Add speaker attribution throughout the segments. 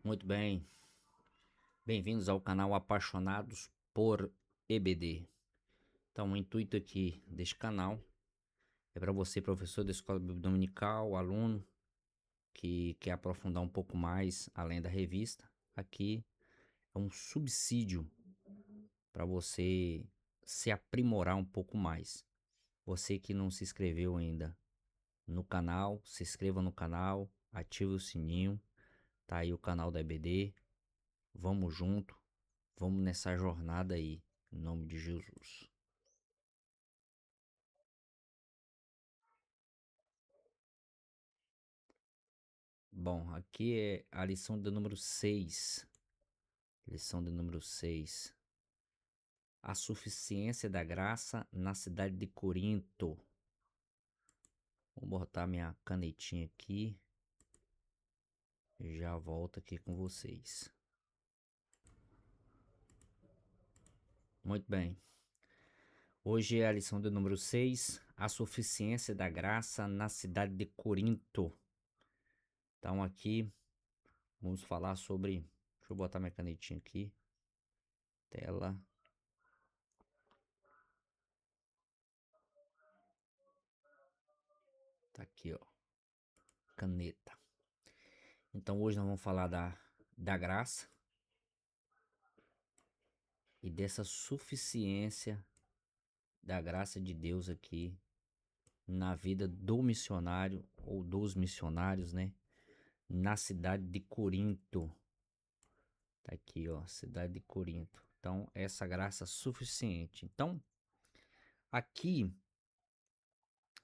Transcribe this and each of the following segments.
Speaker 1: Muito bem, bem-vindos ao canal Apaixonados por EBD. Então, o intuito aqui deste canal é para você, professor da Escola Bíblica Dominical, aluno que quer aprofundar um pouco mais além da revista. Aqui é um subsídio para você se aprimorar um pouco mais. Você que não se inscreveu ainda no canal, se inscreva no canal, ative o sininho, tá aí o canal da EBD. Vamos junto. Vamos nessa jornada aí, em nome de Jesus. Bom, aqui é a lição de número 6. Lição de número 6. A suficiência da graça na cidade de Corinto. Vou botar minha canetinha aqui. Já volto aqui com vocês. Muito bem. Hoje é a lição de número 6. A suficiência da graça na cidade de Corinto. Então aqui vamos falar sobre... Deixa eu botar minha canetinha aqui. Tela. Tá aqui, ó. Caneta. Então hoje nós vamos falar da graça e dessa suficiência da graça de Deus aqui na vida do missionário ou dos missionários, né? Na cidade de Corinto. Tá aqui, ó, cidade de Corinto. Então, essa graça suficiente. Então, aqui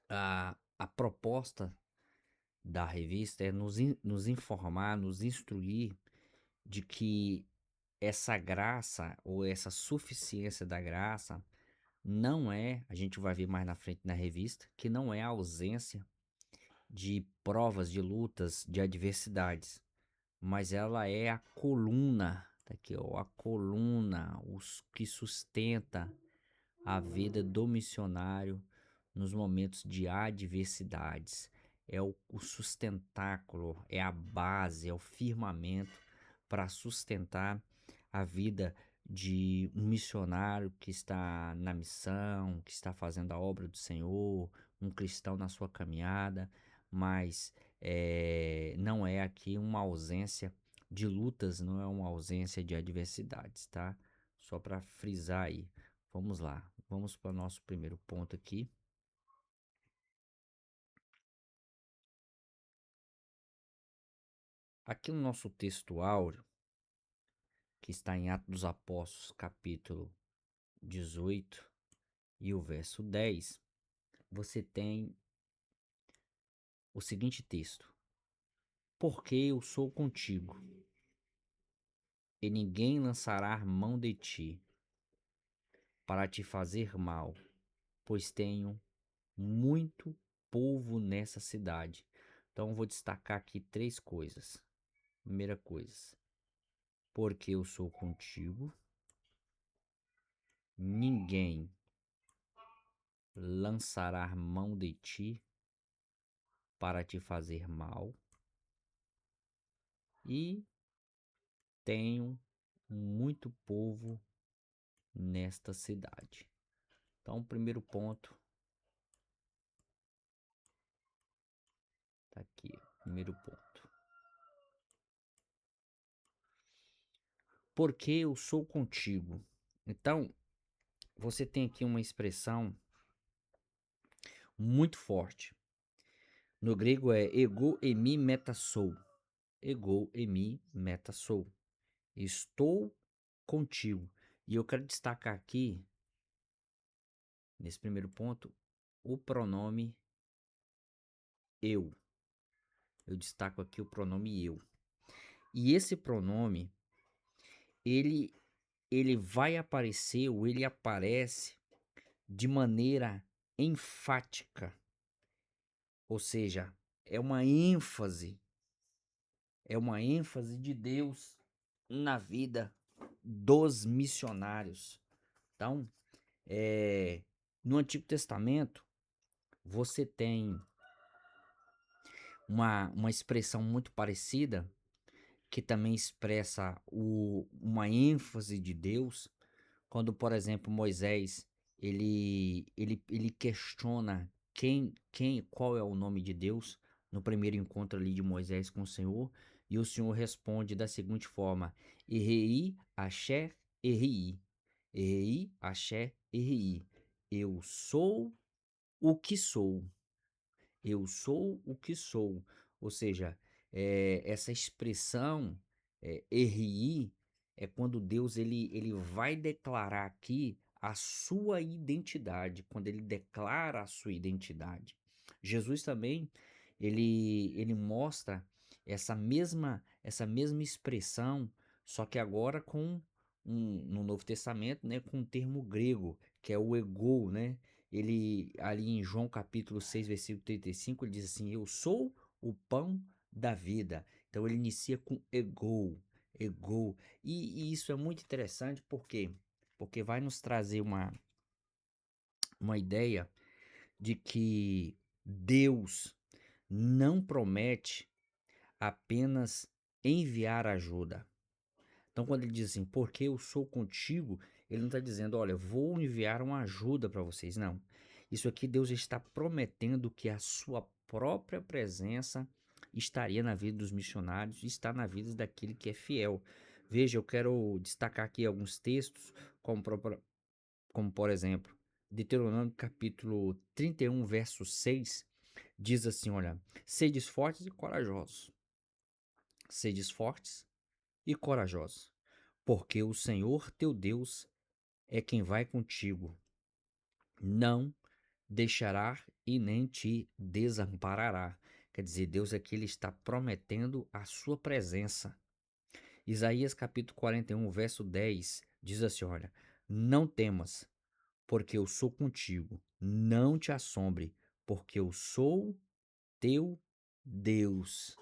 Speaker 1: a proposta da revista é nos informar, nos instruir de que essa graça ou essa suficiência da graça não é, a gente vai ver mais na frente na revista, que não é a ausência de provas, de lutas, de adversidades, mas ela é a coluna, tá aqui, ó, a coluna, os que sustenta a vida do missionário nos momentos de adversidades. É o sustentáculo, é a base, é o firmamento para sustentar a vida de um missionário que está na missão, que está fazendo a obra do Senhor, um cristão na sua caminhada, mas não é aqui uma ausência de lutas, não é uma ausência de adversidades, tá? Só para frisar aí. Vamos lá, vamos para o nosso primeiro ponto aqui. Aqui no nosso texto áureo, que está em Atos dos Apóstolos, capítulo 18 e o verso 10, você tem o seguinte texto: Porque eu sou contigo, e ninguém lançará mão de ti para te fazer mal, pois tenho muito povo nessa cidade. Então eu vou destacar aqui três coisas. Primeira coisa, porque eu sou contigo, ninguém lançará mão de ti para te fazer mal, e tenho muito povo nesta cidade. Então, o primeiro ponto tá aqui, primeiro ponto. Porque eu sou contigo. Então, você tem aqui uma expressão muito forte. No grego é ego emi metasou. Ego emi metasou. Estou contigo. E eu quero destacar aqui, nesse primeiro ponto, o pronome eu. Eu destaco aqui o pronome eu. E esse pronome, ele, ele vai aparecer, ou ele aparece de maneira enfática. Ou seja, é uma ênfase de Deus na vida dos missionários. Então, no Antigo Testamento, você tem uma expressão muito parecida que também expressa uma ênfase de Deus, quando, por exemplo, Moisés ele questiona qual é o nome de Deus no primeiro encontro ali de Moisés com o Senhor, e o Senhor responde da seguinte forma: Errei, Axé, Errei, Errei, Axé, Errei. Eu sou o que sou. Eu sou o que sou. Ou seja, essa expressão RI é quando Deus ele vai declarar aqui a sua identidade, quando ele declara a sua identidade. Jesus também ele mostra essa mesma expressão, só que agora no Novo Testamento, né, com um termo grego, que é o ego, né? Ele, ali em João capítulo 6, versículo 35, ele diz assim: Eu sou o pão da vida. Então ele inicia com ego, ego. E isso é muito interessante, por quê? Porque vai nos trazer uma ideia de que Deus não promete apenas enviar ajuda. Então, quando ele diz assim, porque eu sou contigo, ele não está dizendo, olha, vou enviar uma ajuda para vocês. Não. Isso aqui Deus está prometendo que a sua própria presença estaria na vida dos missionários e está na vida daquele que é fiel. Veja, eu quero destacar aqui alguns textos, como por exemplo, Deuteronômio capítulo 31, verso 6, diz assim, olha, sedes fortes e corajosos. Sedes fortes e corajosos, porque o Senhor teu Deus é quem vai contigo, não deixará e nem te desamparará. Quer dizer, Deus aqui ele está prometendo a sua presença. Isaías capítulo 41, verso 10 diz assim: olha, não temas, porque eu sou contigo, não te assombre, porque eu sou teu Deus.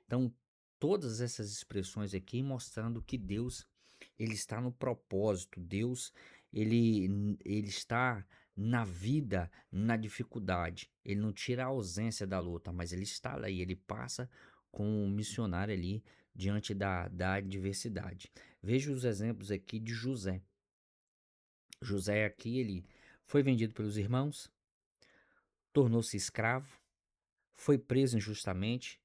Speaker 1: Então, todas essas expressões aqui mostrando que Deus ele está no propósito, Deus ele está na vida, na dificuldade. Ele não tira a ausência da luta, mas ele está lá e ele passa com o missionário ali diante da adversidade. Veja os exemplos aqui de José. José aqui ele foi vendido pelos irmãos, tornou-se escravo, foi preso injustamente,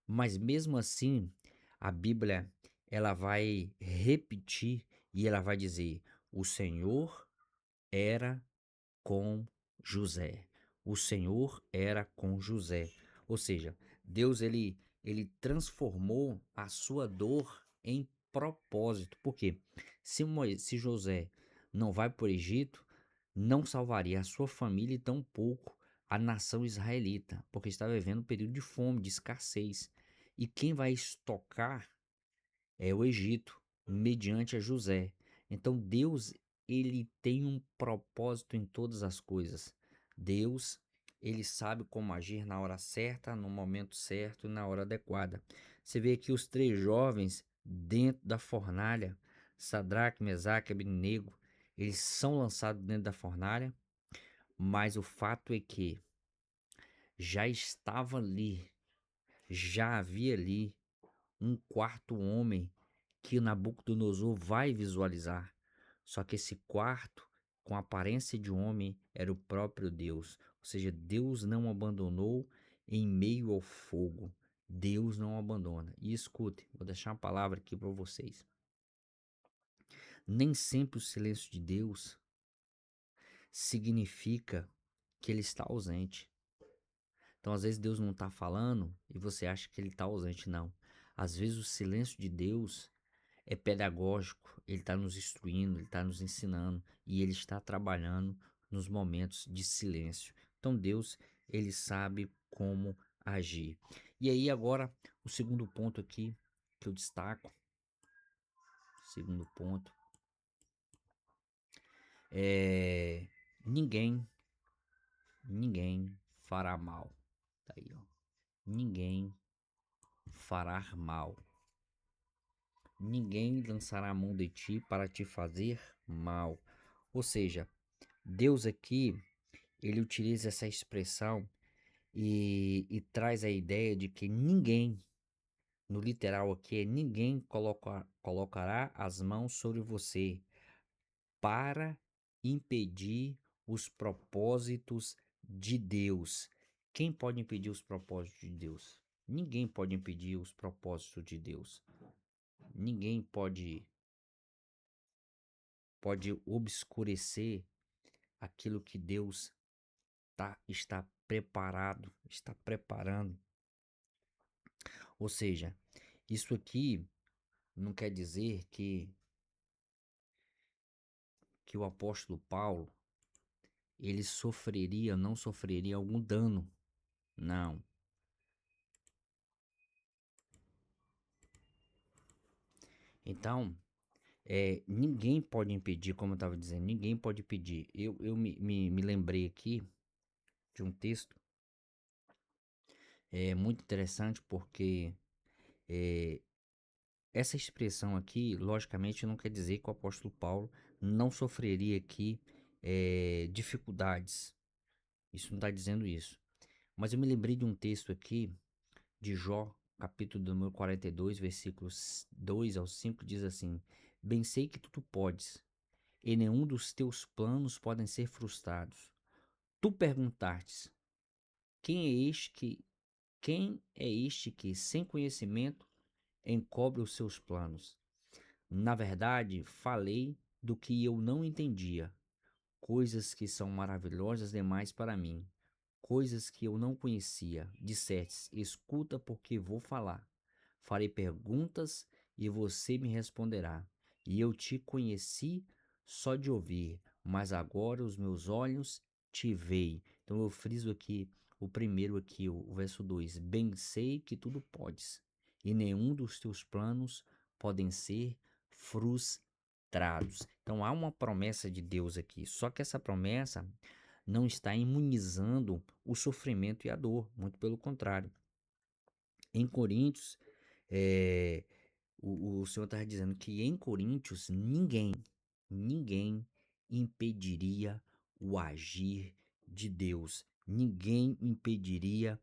Speaker 1: mas mesmo assim, a Bíblia ela vai repetir e ela vai dizer: o Senhor era com José. O Senhor era com José. Ou seja, Deus ele transformou a sua dor em propósito. Por quê? Se José não vai para o Egito, não salvaria a sua família e tampouco a nação israelita, porque estava vivendo um período de fome, de escassez. E quem vai estocar é o Egito, mediante a José. Então Deus, ele tem um propósito em todas as coisas. Deus, ele sabe como agir na hora certa, no momento certo e na hora adequada. Você vê aqui os três jovens dentro da fornalha, Sadraque, Mesaque e Abednego, eles são lançados dentro da fornalha, mas o fato é que já estava ali, já havia ali um quarto homem que Nabucodonosor vai visualizar. Só que esse quarto, com a aparência de homem, era o próprio Deus. Ou seja, Deus não abandonou em meio ao fogo. Deus não abandona. E escute, vou deixar uma palavra aqui para vocês. Nem sempre o silêncio de Deus significa que ele está ausente. Então, às vezes, Deus não está falando e você acha que ele está ausente. Não. Às vezes, o silêncio de Deus é pedagógico, ele está nos instruindo, ele está nos ensinando e ele está trabalhando nos momentos de silêncio. Então Deus, ele sabe como agir. E aí agora, o segundo ponto aqui que eu destaco, segundo ponto, é ninguém, ninguém fará mal. Tá aí, ó. Ninguém fará mal. Ninguém lançará a mão de ti para te fazer mal. Ou seja, Deus aqui, ele utiliza essa expressão e traz a ideia de que ninguém, no literal aqui, é ninguém colocará as mãos sobre você para impedir os propósitos de Deus. Quem pode impedir os propósitos de Deus? Ninguém pode impedir os propósitos de Deus. Ninguém pode obscurecer aquilo que Deus está está preparando. Ou seja, isso aqui não quer dizer que o apóstolo Paulo ele não sofreria algum dano. Não. Então, ninguém pode impedir, como eu estava dizendo, ninguém pode impedir. Eu me lembrei aqui de um texto muito interessante porque é, essa expressão aqui, logicamente, não quer dizer que o apóstolo Paulo não sofreria aqui dificuldades. Isso não está dizendo isso. Mas eu me lembrei de um texto aqui de Jó, capítulo número 42, versículos 2 ao 5, diz assim: Bem sei que tudo podes, e nenhum dos teus planos podem ser frustrados. Tu perguntastes: quem é este que, sem conhecimento, encobre os seus planos? Na verdade, falei do que eu não entendia, coisas que são maravilhosas demais para mim, coisas que eu não conhecia. Dissestes: escuta, porque vou falar. Farei perguntas e você me responderá. E eu te conheci só de ouvir, mas agora os meus olhos te veem. Então eu friso aqui o primeiro aqui, o verso 2. Bem sei que tudo podes, e nenhum dos teus planos podem ser frustrados. Então há uma promessa de Deus aqui, só que essa promessa não está imunizando o sofrimento e a dor, muito pelo contrário. Em Coríntios, é, o Senhor está dizendo que em Coríntios ninguém impediria o agir de Deus, ninguém impediria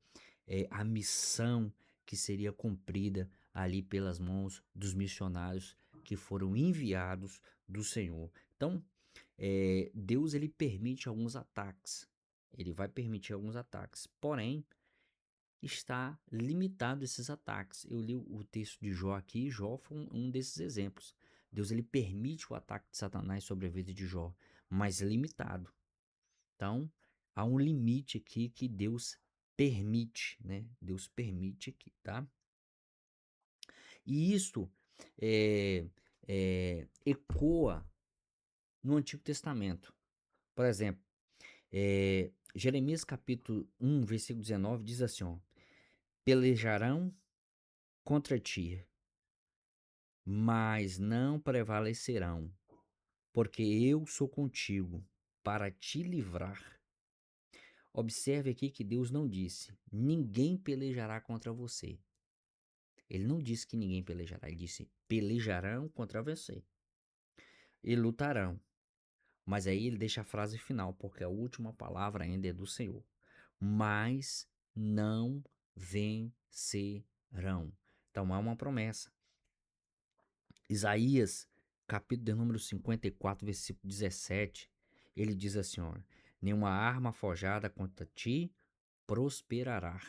Speaker 1: a missão que seria cumprida ali pelas mãos dos missionários que foram enviados do Senhor. Então, Deus ele permite alguns ataques, ele vai permitir alguns ataques, porém está limitado esses ataques. Eu li o texto de Jó aqui, e Jó foi um desses exemplos. Deus ele permite o ataque de Satanás sobre a vida de Jó, mas limitado. Então, há um limite aqui que Deus permite, né? Deus permite aqui, tá? E isso ecoa no Antigo Testamento. Por exemplo, Jeremias capítulo 1, versículo 19 diz assim, ó, pelejarão contra ti, mas não prevalecerão, porque eu sou contigo para te livrar. Observe aqui que Deus não disse: ninguém pelejará contra você. Ele não disse que ninguém pelejará, ele disse: pelejarão contra você e lutarão. Mas aí ele deixa a frase final, porque a última palavra ainda é do Senhor. Mas não vencerão. Então há uma promessa. Isaías, capítulo de número 54, versículo 17, ele diz assim, ó, nenhuma arma forjada contra ti prosperará.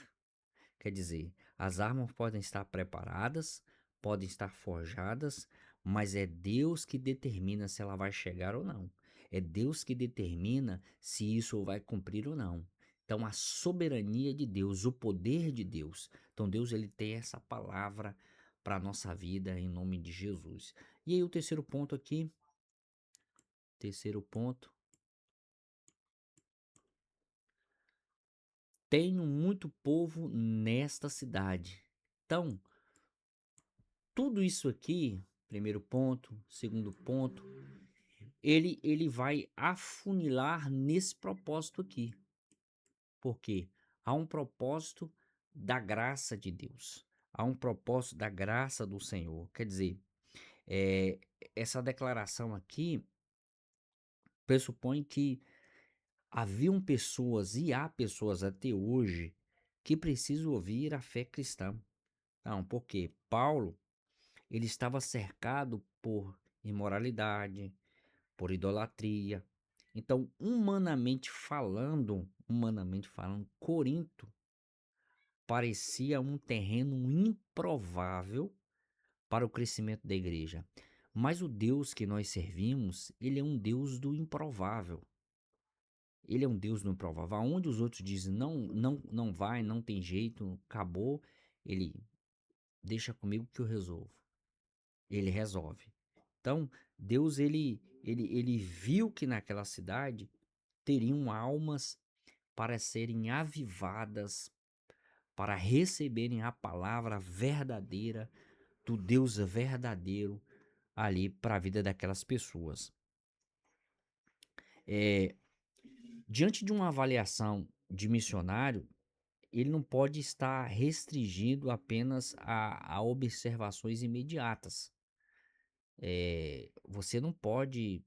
Speaker 1: Quer dizer, as armas podem estar preparadas, podem estar forjadas, mas é Deus que determina se ela vai chegar ou não. É Deus que determina se isso vai cumprir ou não. Então, a soberania de Deus, o poder de Deus. Então, Deus ele tem essa palavra para a nossa vida em nome de Jesus. E aí, o terceiro ponto aqui. Terceiro ponto. Tenho muito povo nesta cidade. Então, tudo isso aqui, primeiro ponto, segundo ponto, ele vai afunilar nesse propósito aqui. Porque há um propósito da graça de Deus. Há um propósito da graça do Senhor. Quer dizer, é, essa declaração aqui pressupõe que haviam pessoas e há pessoas até hoje que precisam ouvir a fé cristã. Não, porque Paulo, ele estava cercado por imoralidade, por idolatria. Então, humanamente falando, Corinto parecia um terreno improvável para o crescimento da igreja. Mas o Deus que nós servimos, ele é um Deus do improvável. Ele é um Deus do improvável. Aonde os outros dizem não, não, não vai, não tem jeito, acabou, ele deixa comigo que eu resolvo. Ele resolve. Então, Deus ele viu que naquela cidade teriam almas para serem avivadas, para receberem a palavra verdadeira do Deus verdadeiro ali para a vida daquelas pessoas. Diante de uma avaliação de missionário, ele não pode estar restringido apenas a observações imediatas. Você não pode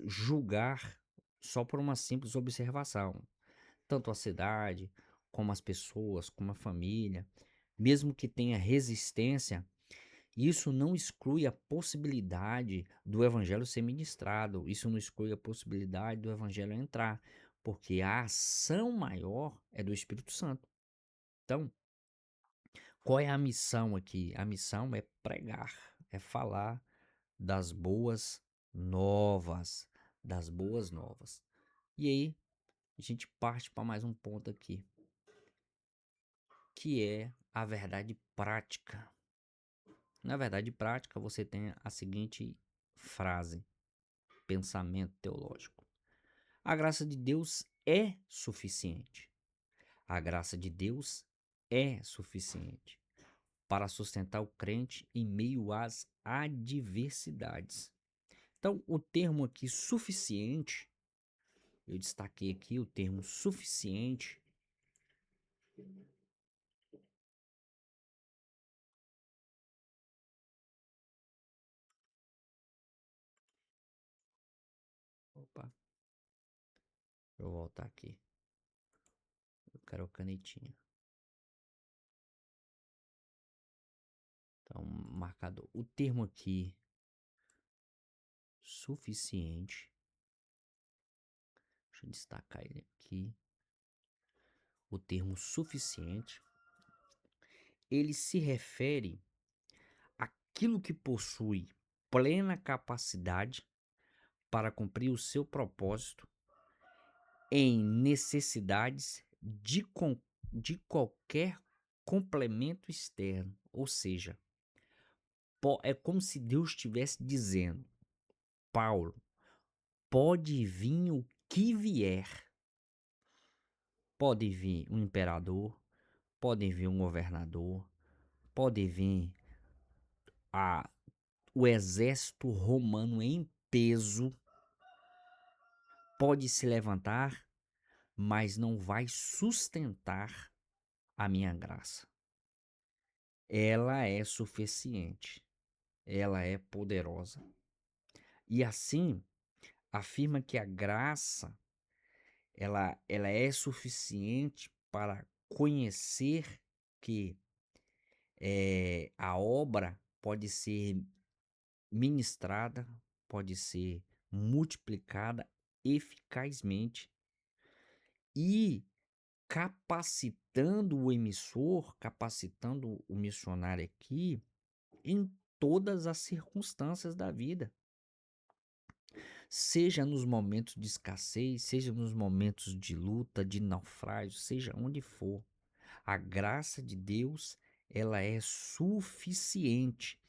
Speaker 1: julgar só por uma simples observação. Tanto a cidade, como as pessoas, como a família, mesmo que tenha resistência, isso não exclui a possibilidade do evangelho ser ministrado, isso não exclui a possibilidade do evangelho entrar, porque a ação maior é do Espírito Santo. Então, qual é a missão aqui? A missão é pregar, é falar das boas novas, das boas novas. E aí, a gente parte para mais um ponto aqui, que é a verdade prática. Na verdade prática, você tem a seguinte frase, pensamento teológico: a graça de Deus é suficiente. A graça de Deus é suficiente para sustentar o crente em meio às adversidades. Então, o termo aqui suficiente, eu destaquei aqui o termo suficiente. Opa, deixa eu voltar aqui. Eu quero a canetinha. Então, marcador. O termo aqui, suficiente. Deixa eu destacar ele aqui. O termo suficiente, ele se refere àquilo que possui plena capacidade para cumprir o seu propósito em necessidades de qualquer complemento externo. Ou seja, é como se Deus estivesse dizendo: Paulo, pode vir o que vier. Pode vir um imperador, pode vir um governador, pode vir a, o exército romano em peso, pode se levantar, mas não vai sustentar a minha graça. Ela é suficiente, ela é poderosa. E assim, afirma que a graça, ela é suficiente para conhecer que a obra pode ser ministrada, pode ser multiplicada eficazmente e capacitando o emissor, capacitando o missionário aqui em todas as circunstâncias da vida. Seja nos momentos de escassez, seja nos momentos de luta, de naufrágio, seja onde for. A graça de Deus, ela é suficiente.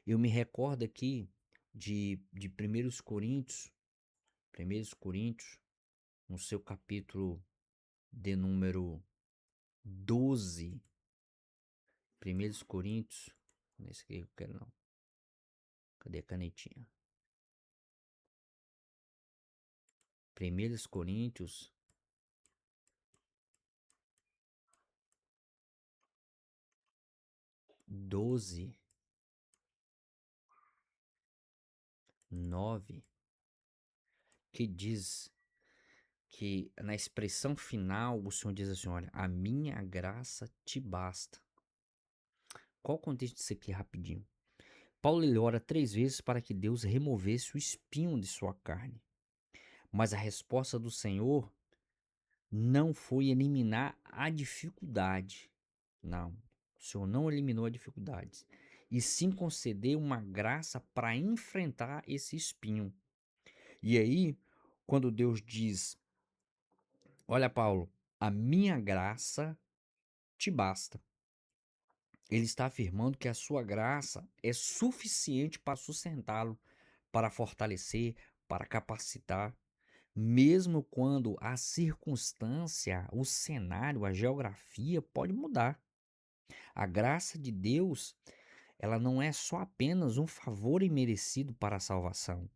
Speaker 1: Eu me recordo aqui de 1 Coríntios, 1 Coríntios, no seu capítulo de número 12, 1 Coríntios, nesse aqui eu quero não, cadê a canetinha? 1 Coríntios, doze, 9, que diz que na expressão final o Senhor diz assim: olha, a minha graça te basta. Qual o contexto disso aqui rapidinho? Paulo ele ora 3 vezes para que Deus removesse o espinho de sua carne. Mas a resposta do Senhor não foi eliminar a dificuldade. Não, o Senhor não eliminou a dificuldade. E sim conceder uma graça para enfrentar esse espinho. E aí, quando Deus diz: Olha, Paulo, a minha graça te basta. Ele está afirmando que a sua graça é suficiente para sustentá-lo, para fortalecer, para capacitar, mesmo quando a circunstância, o cenário, a geografia pode mudar. A graça de Deus, ela não é só apenas um favor imerecido para a salvação.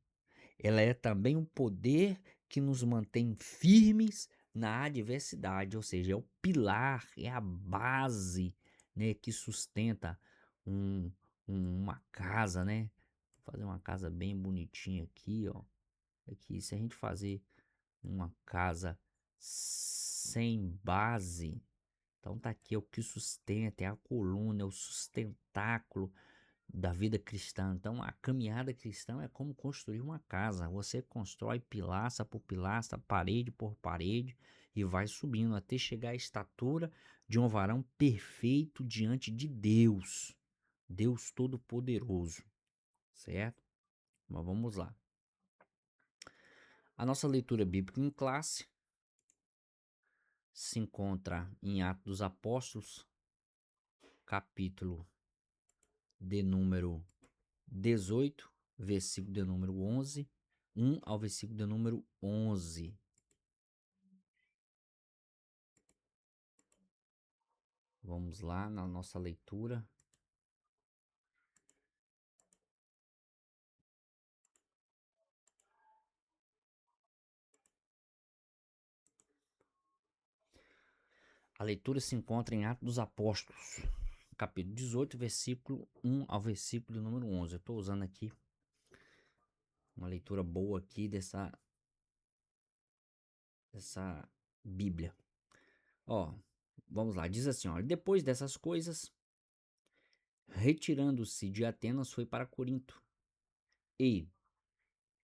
Speaker 1: Ela é também um poder que nos mantém firmes na adversidade, ou seja, é o pilar, é a base, né, que sustenta um, uma casa, né? Vou fazer uma casa bem bonitinha aqui, ó. Aqui, se a gente fazer uma casa sem base, então tá aqui é o que sustenta, é a coluna, é o sustentáculo da vida cristã. Então, a caminhada cristã é como construir uma casa. Você constrói pilastra por pilastra, parede por parede e vai subindo até chegar à estatura de um varão perfeito diante de Deus, Deus Todo-Poderoso, certo? Mas vamos lá. A nossa leitura bíblica em classe se encontra em Atos dos Apóstolos, capítulo de número 18, versículo de número 11, 1 ao versículo de número 11. Vamos lá na nossa leitura. A leitura se encontra em Atos dos Apóstolos, capítulo 18, versículo 1 ao versículo de número 11. Eu estou usando aqui uma leitura boa aqui dessa Bíblia. Ó, vamos lá, diz assim, ó: depois dessas coisas, retirando-se de Atenas, foi para Corinto. E,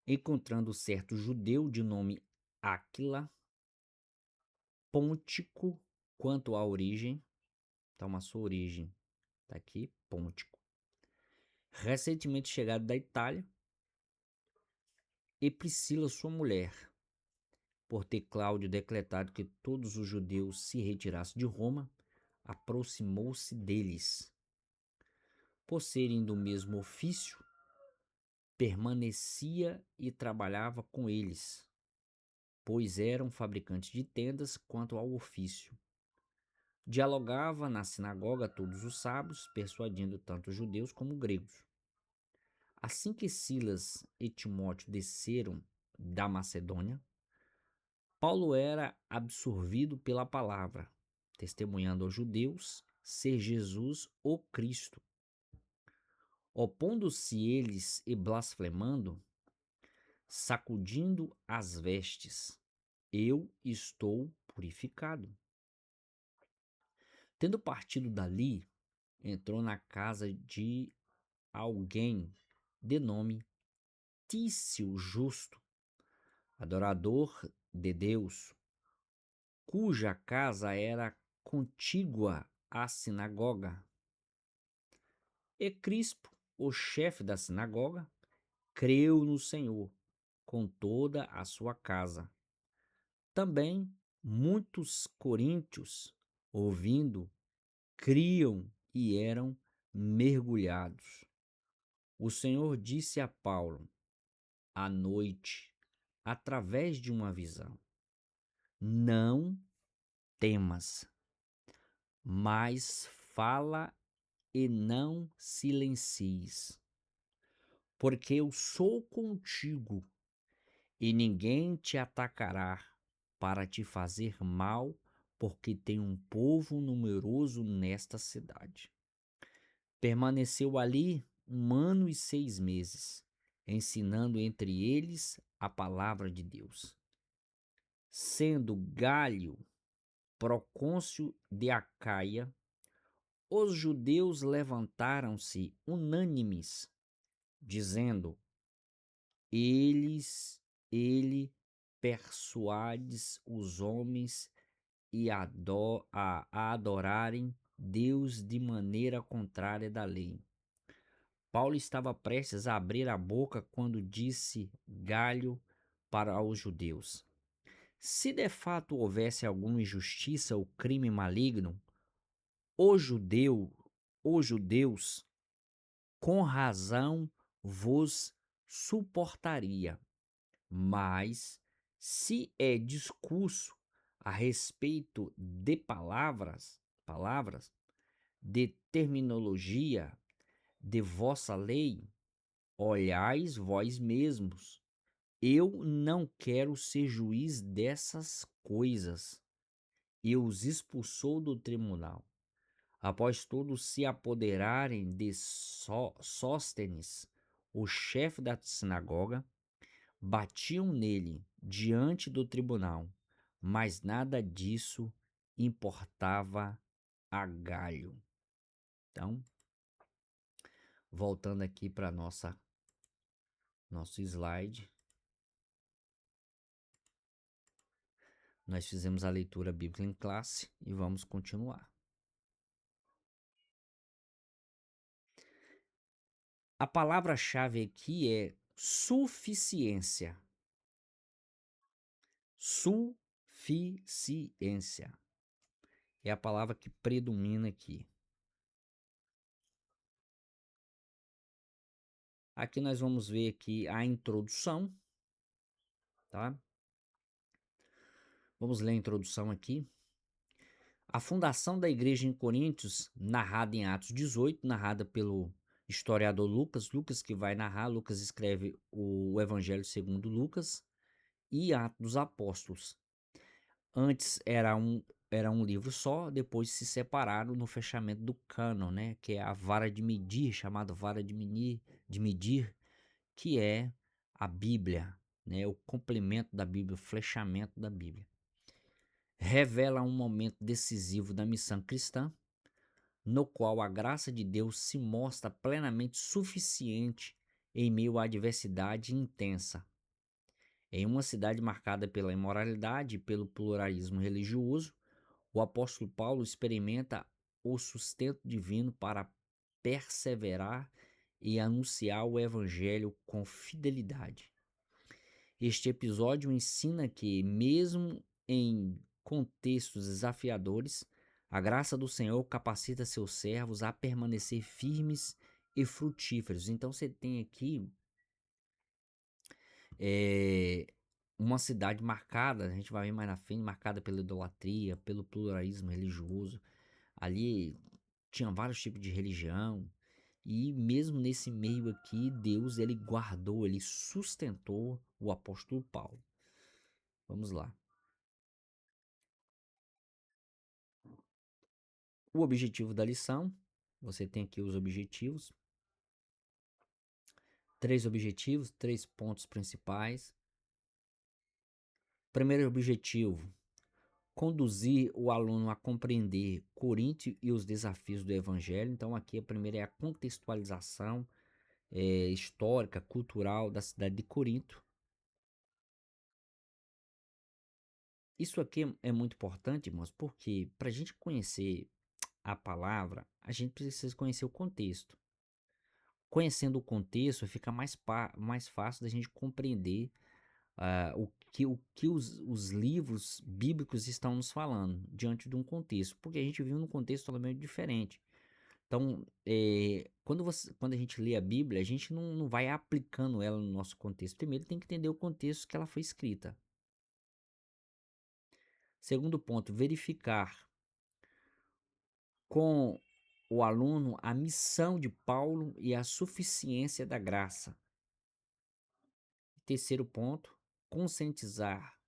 Speaker 1: encontrando certo judeu de nome Áquila, Pôntico quanto à origem, então a sua origem tá aqui, Pôntico, recentemente chegado da Itália, e Priscila, sua mulher, por ter Cláudio decretado que todos os judeus se retirassem de Roma, aproximou-se deles. Por serem do mesmo ofício, permanecia e trabalhava com eles, pois eram fabricantes de tendas quanto ao ofício. Dialogava na sinagoga todos os sábados, persuadindo tanto judeus como gregos. Assim que Silas e Timóteo desceram da Macedônia, Paulo era absorvido pela palavra, testemunhando aos judeus ser Jesus o Cristo. Opondo-se eles e blasfemando, sacudindo as vestes, eu estou purificado. Tendo partido dali, entrou na casa de alguém de nome Tício Justo, adorador de Deus, cuja casa era contígua à sinagoga. E Crispo, o chefe da sinagoga, creu no Senhor com toda a sua casa. Também muitos coríntios, ouvindo, criam e eram mergulhados. O Senhor disse a Paulo à noite, através de uma visão: não temas, mas fala e não silencies, porque eu sou contigo e ninguém te atacará para te fazer mal, porque tem um povo numeroso nesta cidade. Permaneceu ali 1 ano e 6 meses, ensinando entre eles a palavra de Deus. Sendo Galho procônsul de Acaia, Os judeus levantaram-se unânimes, dizendo: ele persuades os homens a adorarem Deus de maneira contrária da lei. Paulo estava prestes a abrir a boca quando disse galho para os judeus: se de fato houvesse alguma injustiça ou crime maligno, os judeus com razão vos suportaria. Mas se é discurso a respeito de palavras, de terminologia, de vossa lei, olhais vós mesmos. Eu não quero ser juiz dessas coisas. E os expulsou do tribunal. Após todos se apoderarem de Sóstenes, o chefe da sinagoga, batiam nele diante do tribunal, mas nada disso importava a Galho. Então, voltando aqui para nosso slide, nós fizemos a leitura bíblica em classe e vamos continuar. A palavra-chave aqui é suficiência. Suficiência é a palavra que predomina aqui. Aqui nós vamos ver aqui a introdução, tá? Vamos ler a introdução aqui. A fundação da igreja em Coríntios, narrada em Atos 18, narrada pelo historiador Lucas. Lucas que vai narrar, Lucas escreve o Evangelho segundo Lucas e Atos dos Apóstolos. Antes era um livro só, depois se separaram no fechamento do cânon, né? Que é a vara de medir, chamada vara de medir, que é a Bíblia, né? O complemento da Bíblia, o fechamento da Bíblia. Revela um momento decisivo da missão cristã, no qual a graça de Deus se mostra plenamente suficiente em meio à adversidade intensa. Em uma cidade marcada pela imoralidade e pelo pluralismo religioso, o apóstolo Paulo experimenta o sustento divino para perseverar e anunciar o evangelho com fidelidade. Este episódio ensina que, mesmo em contextos desafiadores, a graça do Senhor capacita seus servos a permanecer firmes e frutíferos. Então você tem aqui uma cidade marcada, a gente vai ver mais na frente, marcada pela idolatria, pelo pluralismo religioso. Ali tinha vários tipos de religião. E mesmo nesse meio aqui, Deus ele guardou, ele sustentou o apóstolo Paulo. Vamos lá. O objetivo da lição, você tem aqui os objetivos. 3 objetivos, 3 pontos principais. Primeiro objetivo, conduzir o aluno a compreender Corinto e os desafios do evangelho. Então aqui a primeira é a contextualização histórica, cultural da cidade de Corinto. Isso aqui é muito importante, irmãos, porque para a gente conhecer a palavra, a gente precisa conhecer o contexto. Conhecendo o contexto, fica mais fácil da gente compreender o que os livros bíblicos estão nos falando diante de um contexto, porque a gente vive num contexto totalmente diferente. Então, quando a gente lê a Bíblia, a gente não vai aplicando ela no nosso contexto. Primeiro tem que entender o contexto que ela foi escrita. Segundo ponto, verificar com o aluno a missão de Paulo e a suficiência da graça. Terceiro ponto, conscientizar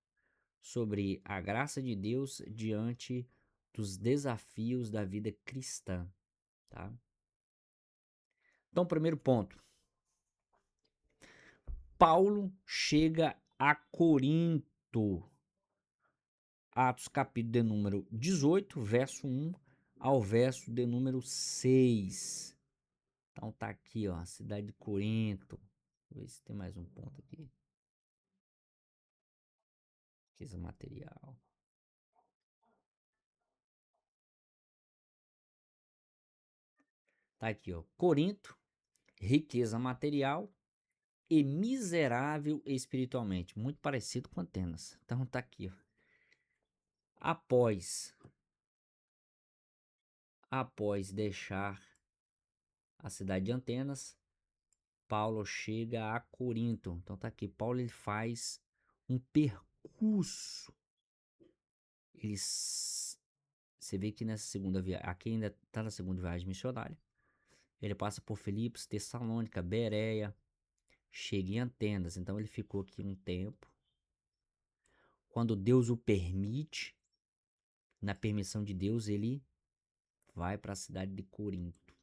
Speaker 1: sobre a graça de Deus diante dos desafios da vida cristã, tá? Então, primeiro ponto. Paulo chega a Corinto. Atos capítulo de número 18, verso 1 ao verso de número 6. Então tá aqui, ó, a cidade de Corinto. Vou ver se tem mais um ponto aqui. Riqueza material. Tá aqui, ó. Corinto, riqueza material e miserável espiritualmente. Muito parecido com Atenas. Então tá aqui, ó. Após deixar a cidade de Atenas, Paulo chega a Corinto. Então tá aqui, Paulo ele faz um percurso. Você vê que nessa segunda viagem, aqui ainda está na segunda viagem missionária. Ele passa por Filipos, Tessalônica, Bereia, chega em Atenas. Então ele ficou aqui um tempo. Quando Deus o permite, na permissão de Deus, ele vai para a cidade de Corinto.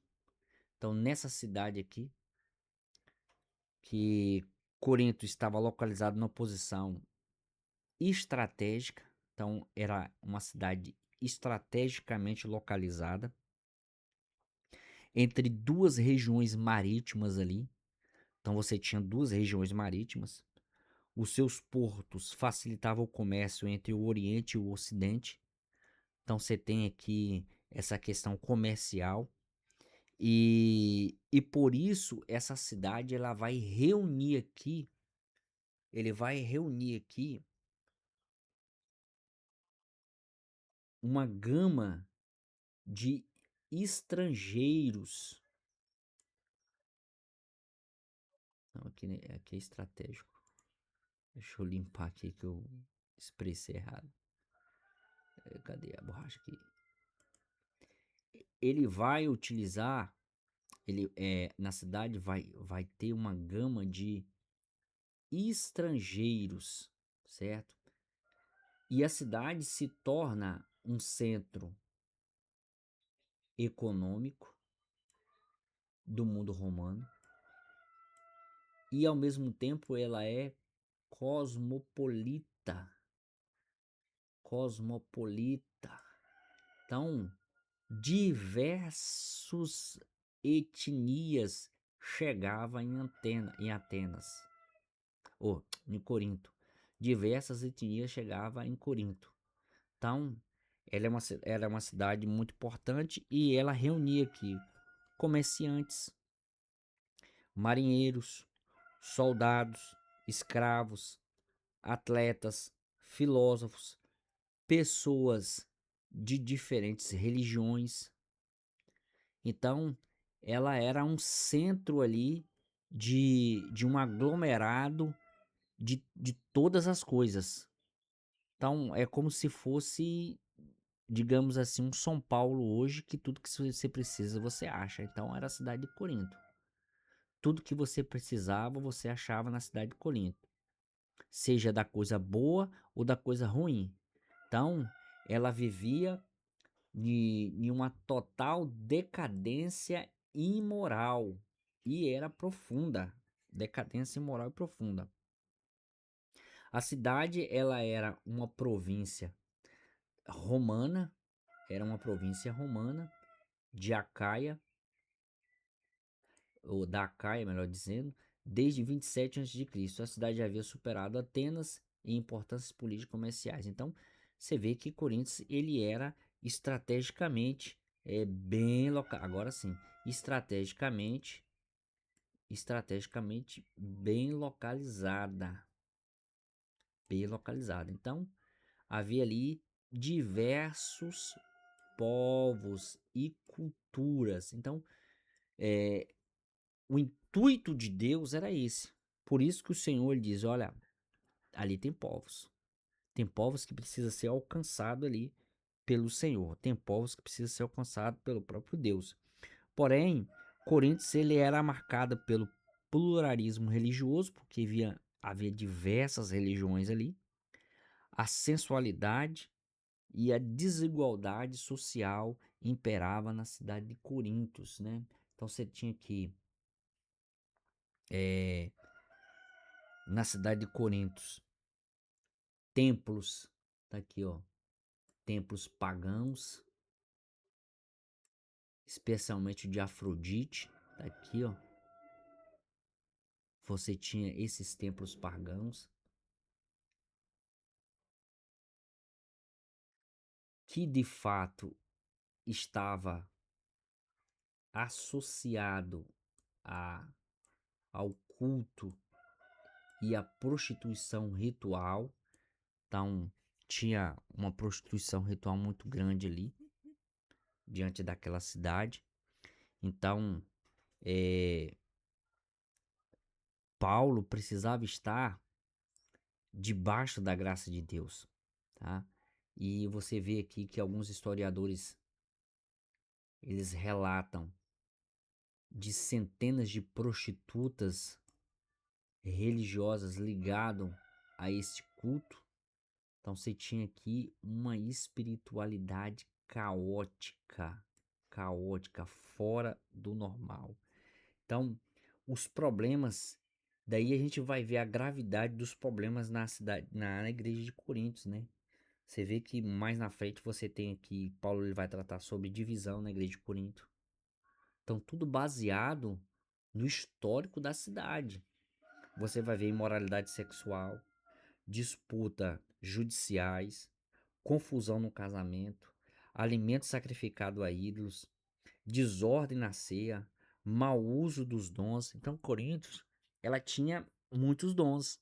Speaker 1: Então nessa cidade aqui, que Corinto estava localizado numa posição estratégica, então era uma cidade estrategicamente localizada entre duas regiões marítimas ali. Então você tinha duas regiões marítimas. Os seus portos facilitavam o comércio entre o Oriente e o Ocidente. Então você tem aqui essa questão comercial. E por isso essa cidade ela vai reunir aqui, ele vai reunir aqui uma gama de estrangeiros. Não, aqui é estratégico. Deixa eu limpar aqui que eu expressei errado. Cadê a borracha aqui? Ele vai utilizar, na cidade vai ter uma gama de estrangeiros, certo? E a cidade se torna um centro econômico do mundo romano e ao mesmo tempo ela é cosmopolita. Cosmopolita. Então, diversos etnias chegavam em Atenas, ou em Corinto. Diversas etnias chegavam em Corinto. Então, ela é uma cidade muito importante e ela reunia aqui comerciantes, marinheiros, soldados, escravos, atletas, filósofos, pessoas de diferentes religiões. Então, ela era um centro ali de um aglomerado de todas as coisas. Então, é como se fosse, digamos assim, um São Paulo hoje, que tudo que você precisa você acha. Então, era a cidade de Corinto. Tudo que você precisava, você achava na cidade de Corinto, seja da coisa boa ou da coisa ruim. Então, ela vivia em uma total decadência imoral e era profunda, decadência imoral e profunda. A cidade ela era uma província romana, de Acaia, ou da Acaia, melhor dizendo, desde 27 a.C. A cidade já havia superado Atenas em importâncias políticas e comerciais. Então, você vê que Corinto ele era estrategicamente bem local. Agora sim, estrategicamente bem localizada. Então, havia ali diversos povos e culturas. Então, o intuito de Deus era esse. Por isso que o Senhor ele diz: olha, ali tem povos. Tem povos que precisam ser alcançados ali pelo Senhor. Tem povos que precisam ser alcançados pelo próprio Deus. Porém, Coríntios ele era marcado pelo pluralismo religioso, porque havia diversas religiões ali, a sensualidade e a desigualdade social imperava na cidade de Corintos, né? Então você tinha que na cidade de Corintos templos, tá aqui ó, templos pagãos, especialmente o de Afrodite, tá aqui, ó. Você tinha esses templos pagãos que de fato estava associado a, ao culto e à prostituição ritual. Então, tinha uma prostituição ritual muito grande ali, diante daquela cidade. Então, Paulo precisava estar debaixo da graça de Deus, tá? E você vê aqui que alguns historiadores eles relatam de centenas de prostitutas religiosas ligado a este culto. Então você tinha aqui uma espiritualidade caótica, fora do normal. Então, os problemas, daí a gente vai ver a gravidade dos problemas na cidade, na igreja de Coríntios, né? Você vê que mais na frente você tem aqui, Paulo ele vai tratar sobre divisão na igreja de Corinto. Então, tudo baseado no histórico da cidade. Você vai ver imoralidade sexual, disputa judiciais, confusão no casamento, alimento sacrificado a ídolos, desordem na ceia, mau uso dos dons. Então, Coríntios, ela tinha muitos dons,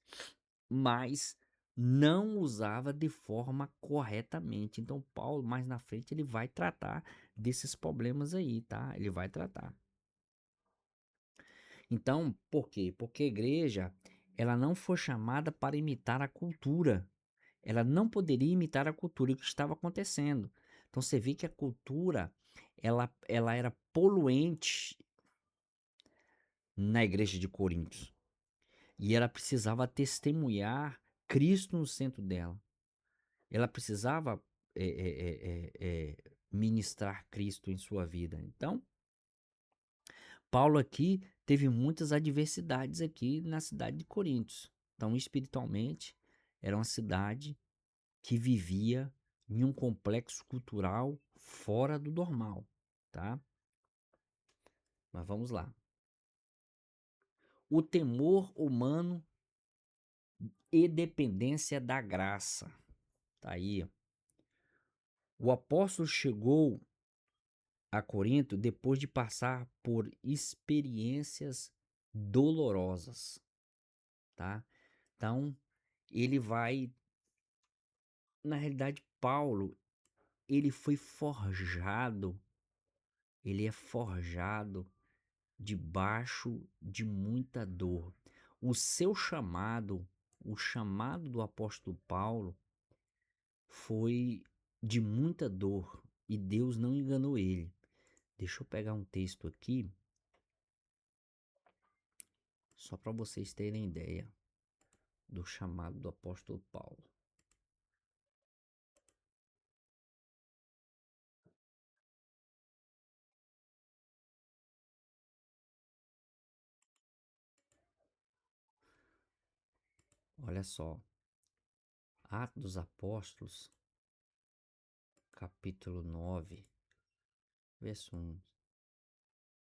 Speaker 1: mas não usava de forma corretamente. Então, Paulo, mais na frente, ele vai tratar desses problemas aí, tá? Ele vai tratar. Então, por quê? Porque a igreja, ela não foi chamada para imitar a cultura. Ela não poderia imitar a cultura e o que estava acontecendo. Então, você vê que a cultura, ela era poluente na igreja de Coríntios. E ela precisava testemunhar Cristo no centro dela. Ela precisava ministrar Cristo em sua vida. Então, Paulo aqui teve muitas adversidades aqui na cidade de Coríntios. Então, espiritualmente, era uma cidade que vivia em um complexo cultural fora do normal, tá? Mas vamos lá. O temor humano e dependência da graça. Tá aí. O apóstolo chegou a Corinto depois de passar por experiências dolorosas, tá? Então, ele vai, na realidade, Paulo, ele foi forjado, ele é forjado debaixo de muita dor. O seu chamado, o chamado do apóstolo Paulo, foi de muita dor e Deus não enganou ele. Deixa eu pegar um texto aqui, só para vocês terem ideia do chamado do apóstolo Paulo. Olha só, Atos dos Apóstolos, capítulo 9, verso 1.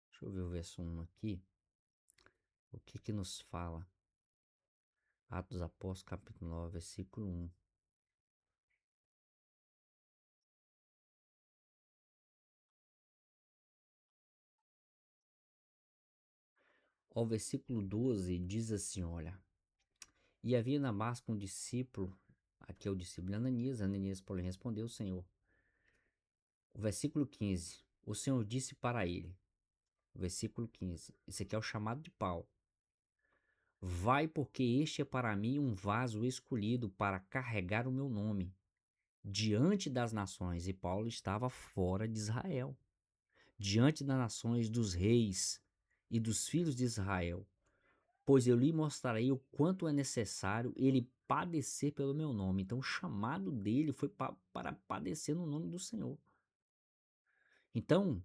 Speaker 1: Deixa eu ver o verso 1 aqui. O que que nos fala? Atos dos Apóstolos, capítulo 9, versículo 1. Ao versículo 12 diz assim, olha. E havia em Damasco um discípulo, aqui é o discípulo de Ananias. Ananias, porém, respondeu o Senhor. O versículo 15, o Senhor disse para ele, versículo 15, esse aqui é o chamado de Paulo. Vai, porque este é para mim um vaso escolhido para carregar o meu nome diante das nações. E Paulo estava fora de Israel, diante das nações, dos reis e dos filhos de Israel. Pois eu lhe mostrarei o quanto é necessário ele padecer pelo meu nome. Então o chamado dele foi para padecer no nome do Senhor. Então,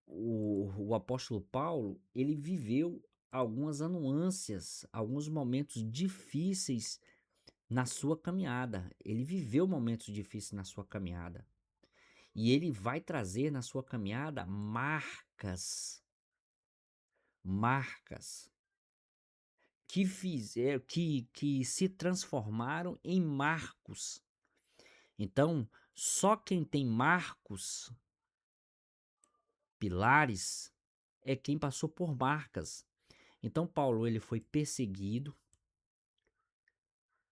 Speaker 1: o apóstolo Paulo, ele viveu algumas anuâncias, alguns momentos difíceis na sua caminhada. Ele viveu momentos difíceis na sua caminhada. E ele vai trazer na sua caminhada marcas que se transformaram em marcos. Então, só quem tem marcos, pilares, é quem passou por marcas. Então, Paulo ele foi perseguido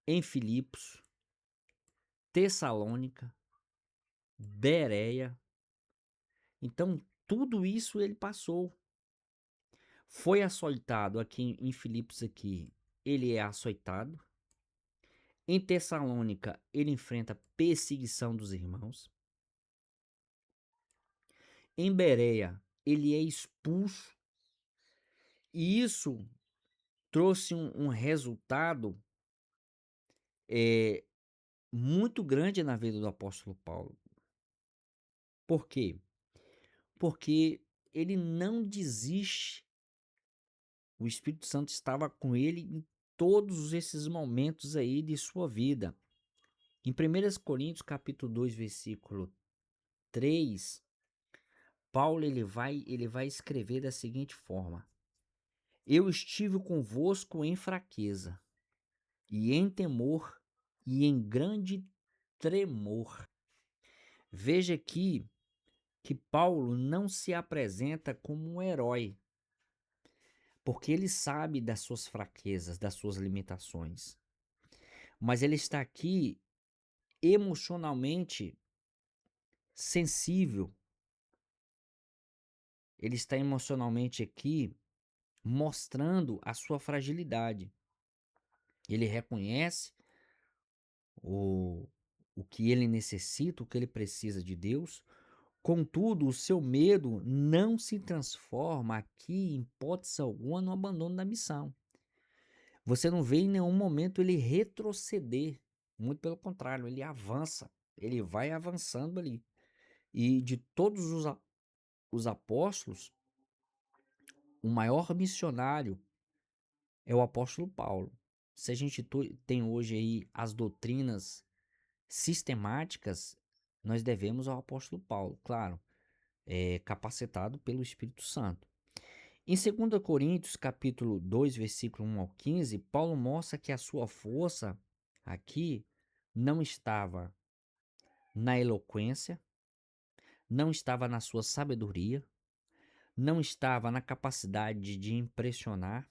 Speaker 1: em Filipos, Tessalônica, Bereia. Então, tudo isso ele passou. Foi açoitado aqui em Filipos aqui, ele é açoitado. Em Tessalônica, ele enfrenta perseguição dos irmãos. Em Bereia, ele é expulso. E isso trouxe um resultado muito grande na vida do apóstolo Paulo. Por quê? Porque ele não desiste. O Espírito Santo estava com ele em todos esses momentos aí de sua vida. Em 1 Coríntios capítulo 2, versículo 3, Paulo ele vai escrever da seguinte forma: Eu estive convosco em fraqueza, e em temor, e em grande tremor. Veja aqui que Paulo não se apresenta como um herói, porque ele sabe das suas fraquezas, das suas limitações. Mas ele está aqui emocionalmente sensível. Ele está emocionalmente aqui mostrando a sua fragilidade. Ele reconhece o, o que ele necessita, o que ele precisa de Deus. Contudo, o seu medo não se transforma aqui, em hipótese alguma, no abandono da missão. Você não vê em nenhum momento ele retroceder. Muito pelo contrário, ele avança. Ele vai avançando ali. E de todos os apóstolos, o maior missionário é o apóstolo Paulo. Se a gente tem hoje aí as doutrinas sistemáticas, nós devemos ao apóstolo Paulo, claro, capacitado pelo Espírito Santo. Em 2 Coríntios, capítulo 2, versículo 1 ao 15, Paulo mostra que a sua força aqui não estava na eloquência, não estava na sua sabedoria, não estava na capacidade de impressionar,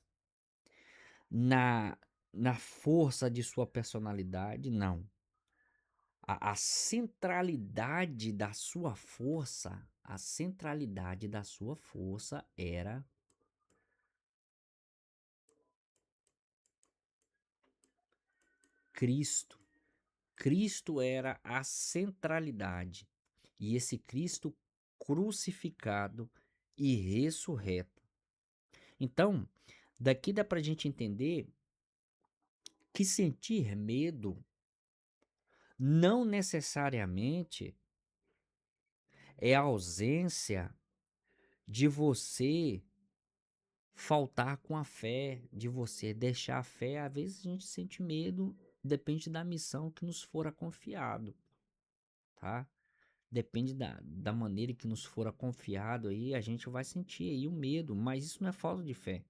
Speaker 1: na, na força de sua personalidade, não. A centralidade da sua força, a centralidade da sua força era Cristo. Cristo era a centralidade. E esse Cristo crucificado e ressurreto. Então, daqui dá para a gente entender que sentir medo não necessariamente é a ausência de você faltar com a fé, de você deixar a fé. Às vezes a gente sente medo, depende da missão que nos fora confiado, tá? Depende da maneira que nos fora confiado aí, a gente vai sentir aí o medo, mas isso não é falta de fé.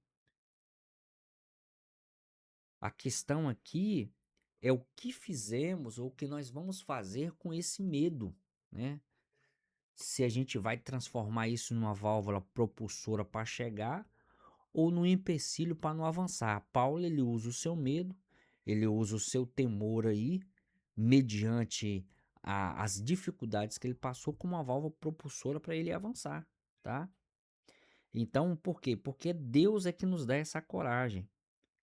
Speaker 1: A questão aqui é o que fizemos ou o que nós vamos fazer com esse medo, né? Se a gente vai transformar isso numa válvula propulsora para chegar ou num empecilho para não avançar. Paulo ele usa o seu medo, ele usa o seu temor aí, mediante as dificuldades que ele passou como uma válvula propulsora para ele avançar, tá? Então, por quê? Porque Deus é que nos dá essa coragem.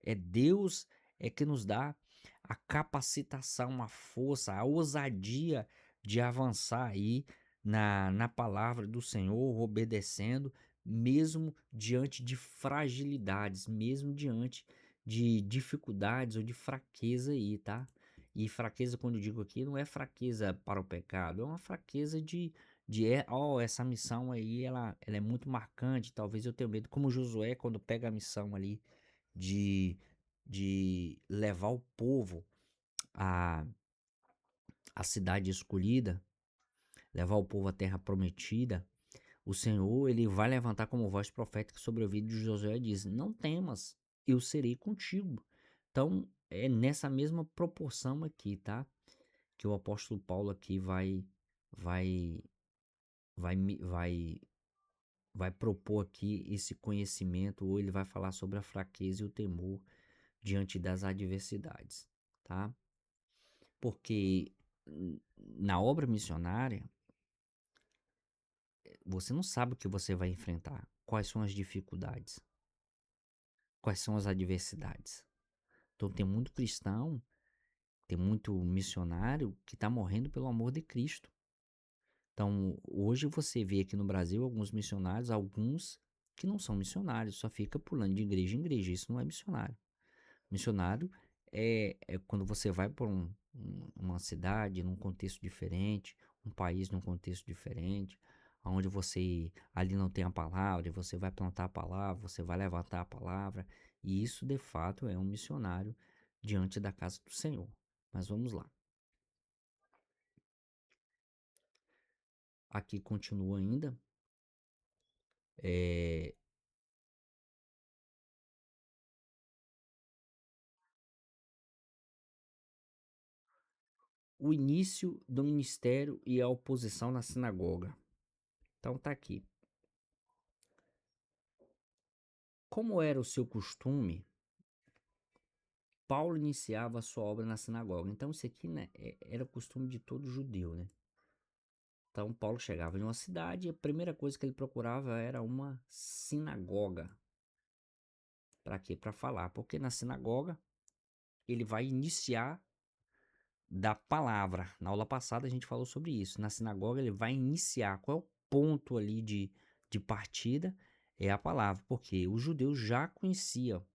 Speaker 1: É Deus é que nos dá a capacitação, a força, a ousadia de avançar aí na palavra do Senhor, obedecendo, mesmo diante de fragilidades, mesmo diante de dificuldades ou de fraqueza aí, tá? E fraqueza, quando eu digo aqui, não é fraqueza para o pecado, é uma fraqueza essa missão aí, ela é muito marcante, talvez eu tenha medo, como Josué, quando pega a missão ali de, de levar o povo à, à cidade escolhida, levar o povo à terra prometida, o Senhor, ele vai levantar como voz profética sobre o ouvido de Josué e diz: não temas, eu serei contigo. Então, é nessa mesma proporção aqui, tá? Que o apóstolo Paulo aqui vai, vai, vai propor aqui esse conhecimento, ou ele vai falar sobre a fraqueza e o temor diante das adversidades, tá? Porque na obra missionária, você não sabe o que você vai enfrentar, quais são as dificuldades, quais são as adversidades. Então tem muito cristão, tem muito missionário que está morrendo pelo amor de Cristo. Então hoje você vê aqui no Brasil alguns missionários, alguns que não são missionários, só fica pulando de igreja em igreja. Isso não é missionário. Missionário é quando você vai para uma cidade, num contexto diferente, um país num contexto diferente, onde você ali não tem a palavra, e você vai plantar a palavra, você vai levantar a palavra, e isso de fato é um missionário diante da casa do Senhor. Mas vamos lá. Aqui continua ainda. É, o início do ministério e a oposição na sinagoga. Então tá aqui. Como era o seu costume, Paulo iniciava a sua obra na sinagoga. Então, isso aqui, né, era o costume de todo judeu, né? Então, Paulo chegava em uma cidade e a primeira coisa que ele procurava era uma sinagoga. Para quê? Para falar. Porque na sinagoga ele vai iniciar da palavra. Na aula passada a gente falou sobre isso. Na sinagoga ele vai iniciar. Qual é o ponto ali de partida? É a palavra. Porque os judeus já conheciam.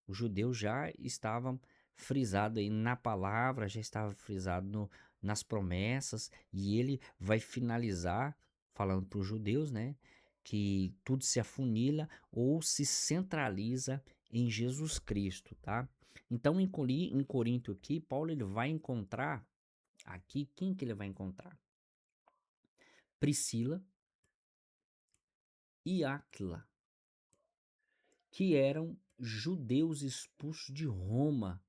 Speaker 1: O judeu já estava frisado aí na palavra, já estava frisado nas promessas, e ele vai finalizar falando para os judeus, né, que tudo se afunila ou se centraliza em Jesus Cristo, tá? Então em Corinto aqui, Paulo ele vai encontrar aqui quem que ele vai encontrar? Priscila e Áquila, que eram judeus expulsos de Roma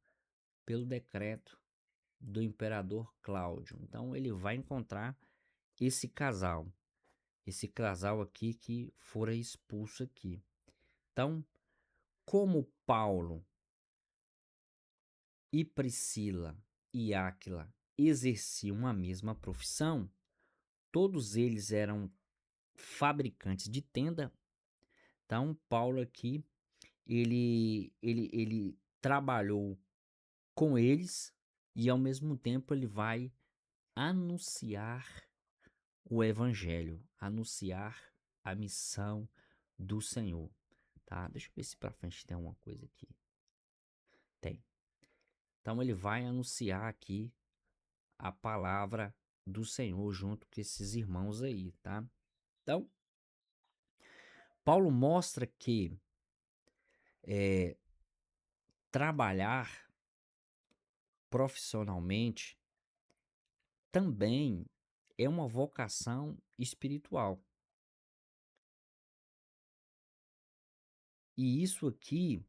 Speaker 1: pelo decreto do imperador Cláudio. Então ele vai encontrar esse casal aqui que fora expulso aqui. Então, como Paulo e Priscila e Áquila exerciam a mesma profissão, todos eles eram fabricantes de tenda. Então, Paulo aqui, ele trabalhou com eles e ao mesmo tempo ele vai anunciar o evangelho, anunciar a missão do Senhor, tá? Deixa eu ver se para frente tem alguma coisa aqui. Tem. Então ele vai anunciar aqui a palavra do Senhor junto com esses irmãos aí, tá? Então, Paulo mostra que trabalhar profissionalmente também é uma vocação espiritual. E isso aqui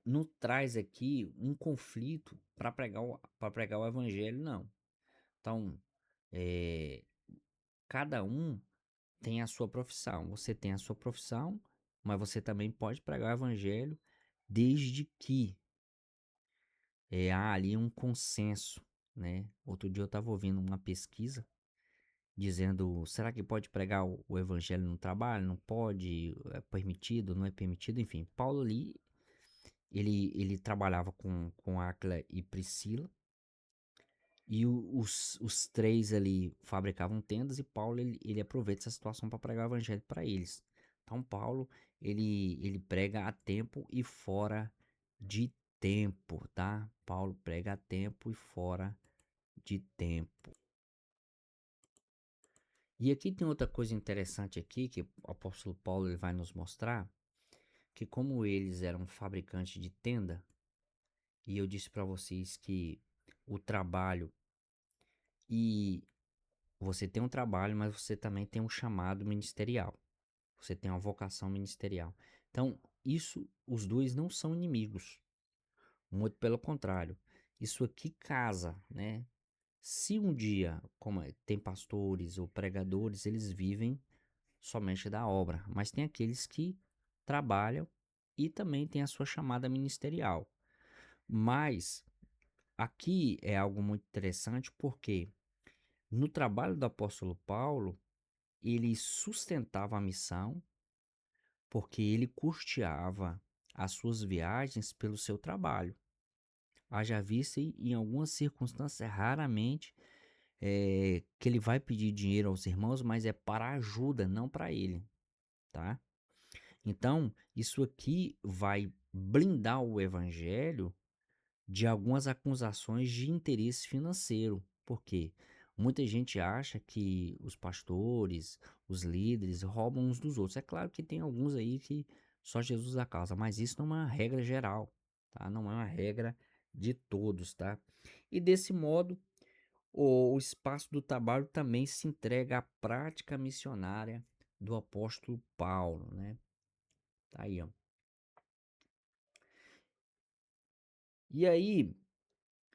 Speaker 1: não traz aqui um conflito para pregar o evangelho, não. Então, cada um tem a sua profissão. Você tem a sua profissão, mas você também pode pregar o evangelho desde que há ali um consenso, né? Outro dia eu estava ouvindo uma pesquisa dizendo, será que pode pregar o evangelho no trabalho? Não pode? É permitido? Não é permitido? Enfim, Paulo ali, ele trabalhava com Áquila e Priscila, e os três ali fabricavam tendas, e Paulo ele aproveita essa situação para pregar o evangelho para eles. Então Paulo ele prega a tempo e fora de tempo, tá? Paulo prega a tempo e fora de tempo. E aqui tem outra coisa interessante aqui que o apóstolo Paulo ele vai nos mostrar, que como eles eram fabricantes de tenda, e eu disse para vocês que o trabalho e Você tem um trabalho, mas você também tem um chamado ministerial. Você tem uma vocação ministerial. Então, isso, os dois não são inimigos. Muito pelo contrário. Isso aqui casa, né? Se um dia, como tem pastores ou pregadores, eles vivem somente da obra, mas tem aqueles que trabalham e também tem a sua chamada ministerial. Mas aqui é algo muito interessante porque no trabalho do apóstolo Paulo, ele sustentava a missão porque ele custeava as suas viagens pelo seu trabalho. Haja vista em algumas circunstâncias, raramente que ele vai pedir dinheiro aos irmãos, mas é para ajuda, não para ele, tá? Então, isso aqui vai blindar o evangelho de algumas acusações de interesse financeiro. Por quê? Muita gente acha que os pastores, os líderes roubam uns dos outros. É claro que tem alguns aí que só Jesus dá causa, mas isso não é uma regra geral, tá? Não é uma regra de todos, tá? E desse modo, o espaço do trabalho também se entrega à prática missionária do apóstolo Paulo, né? Tá aí, ó. E aí,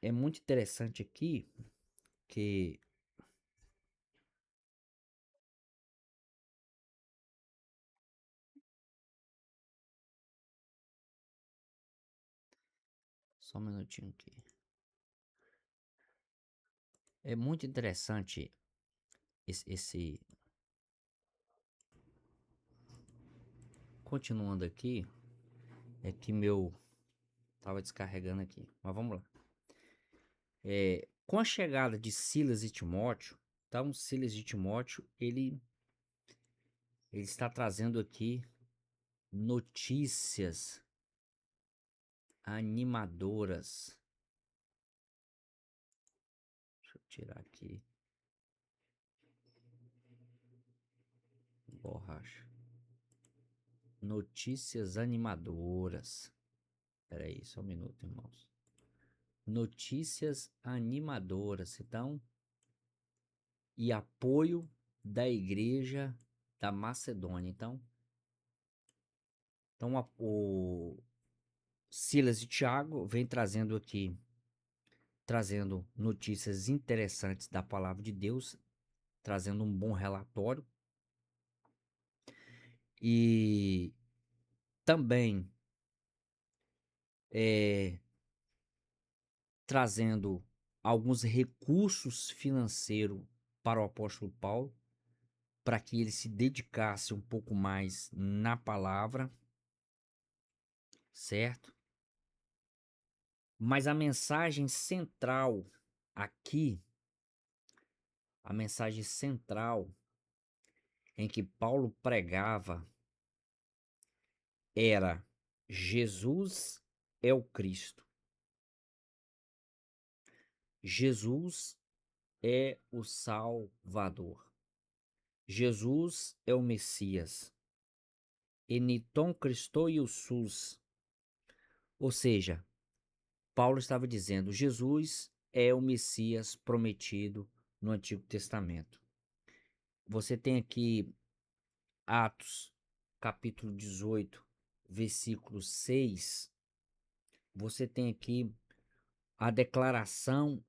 Speaker 1: é muito interessante aqui que. Só um minutinho aqui. É muito interessante esse. Continuando aqui, é que meu. Tava descarregando aqui, mas vamos lá. Com a chegada de Silas e Timóteo, então Silas e Timóteo, ele está trazendo aqui notícias animadoras. Deixa eu tirar aqui. Borracha. Notícias animadoras. Espera aí, só um minuto, irmãos. Notícias animadoras. Então, e apoio da igreja da Macedônia. Então o Silas e Tiago vem trazendo aqui, trazendo notícias interessantes da palavra de Deus, trazendo um bom relatório e também é, trazendo alguns recursos financeiros para o apóstolo Paulo, para que ele se dedicasse um pouco mais na palavra, certo? Mas a mensagem central aqui, a mensagem central em que Paulo pregava era: Jesus é o Cristo. Jesus é o Salvador. Jesus é o Messias. Eniton Christo Iusus. Ou seja, Paulo estava dizendo: Jesus é o Messias prometido no Antigo Testamento. Você tem aqui Atos, capítulo 18, versículo 6. Você tem aqui a declaração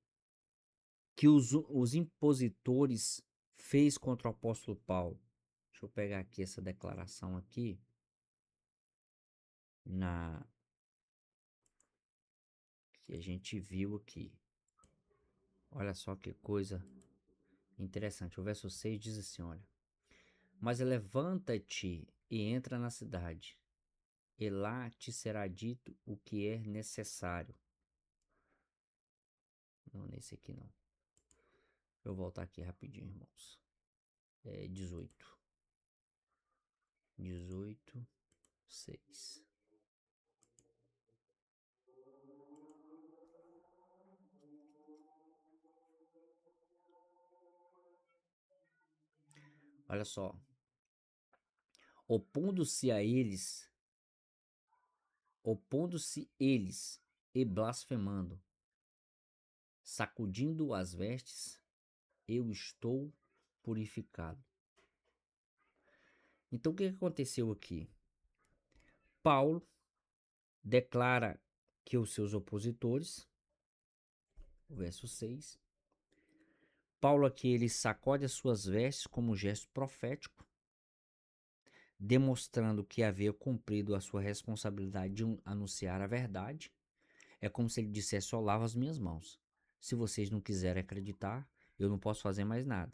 Speaker 1: que os impositores fez contra o apóstolo Paulo. Deixa eu pegar aqui essa declaração aqui na que a gente viu aqui. Olha só que coisa interessante. O verso 6 diz assim, olha: Mas levanta-te e entra na cidade, e lá te será dito o que é necessário. Não, nesse aqui não. Eu vou voltar aqui rapidinho, irmãos. 18. 18, 6. Olha só. Opondo-se a eles, opondo-se eles e blasfemando, sacudindo as vestes, eu estou purificado. Então o que aconteceu aqui? Paulo declara que os seus opositores, verso 6, Paulo aqui ele sacode as suas vestes como um gesto profético, demonstrando que havia cumprido a sua responsabilidade de anunciar a verdade. É como se ele dissesse: só lavo as minhas mãos. Se vocês não quiserem acreditar, eu não posso fazer mais nada.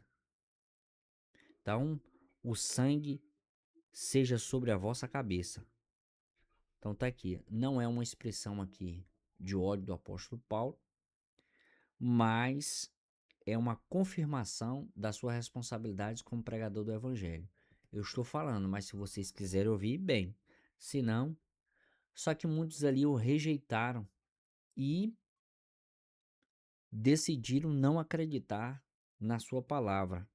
Speaker 1: Então, o sangue seja sobre a vossa cabeça. Então tá aqui. Não é uma expressão aqui de ódio do apóstolo Paulo, mas é uma confirmação da sua responsabilidade como pregador do evangelho. Eu estou falando, mas se vocês quiserem ouvir, bem. Se não, só que muitos ali o rejeitaram e decidiram não acreditar na sua palavra.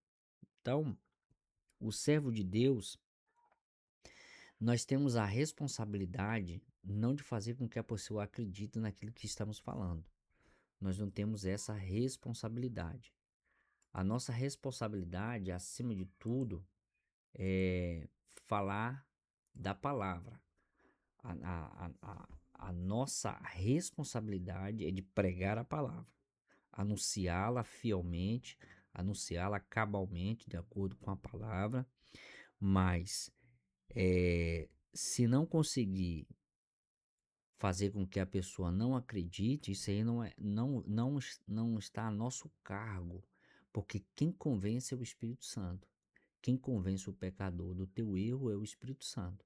Speaker 1: Então, o servo de Deus, nós temos a responsabilidade não de fazer com que a pessoa acredite naquilo que estamos falando. Nós não temos essa responsabilidade. A nossa responsabilidade, acima de tudo, é falar da palavra. A nossa responsabilidade é de pregar a palavra, anunciá-la fielmente, anunciá-la cabalmente, de acordo com a palavra, mas se não conseguir fazer com que a pessoa não acredite, isso aí não está a nosso cargo, porque quem convence é o Espírito Santo. Quem convence o pecador do teu erro é o Espírito Santo.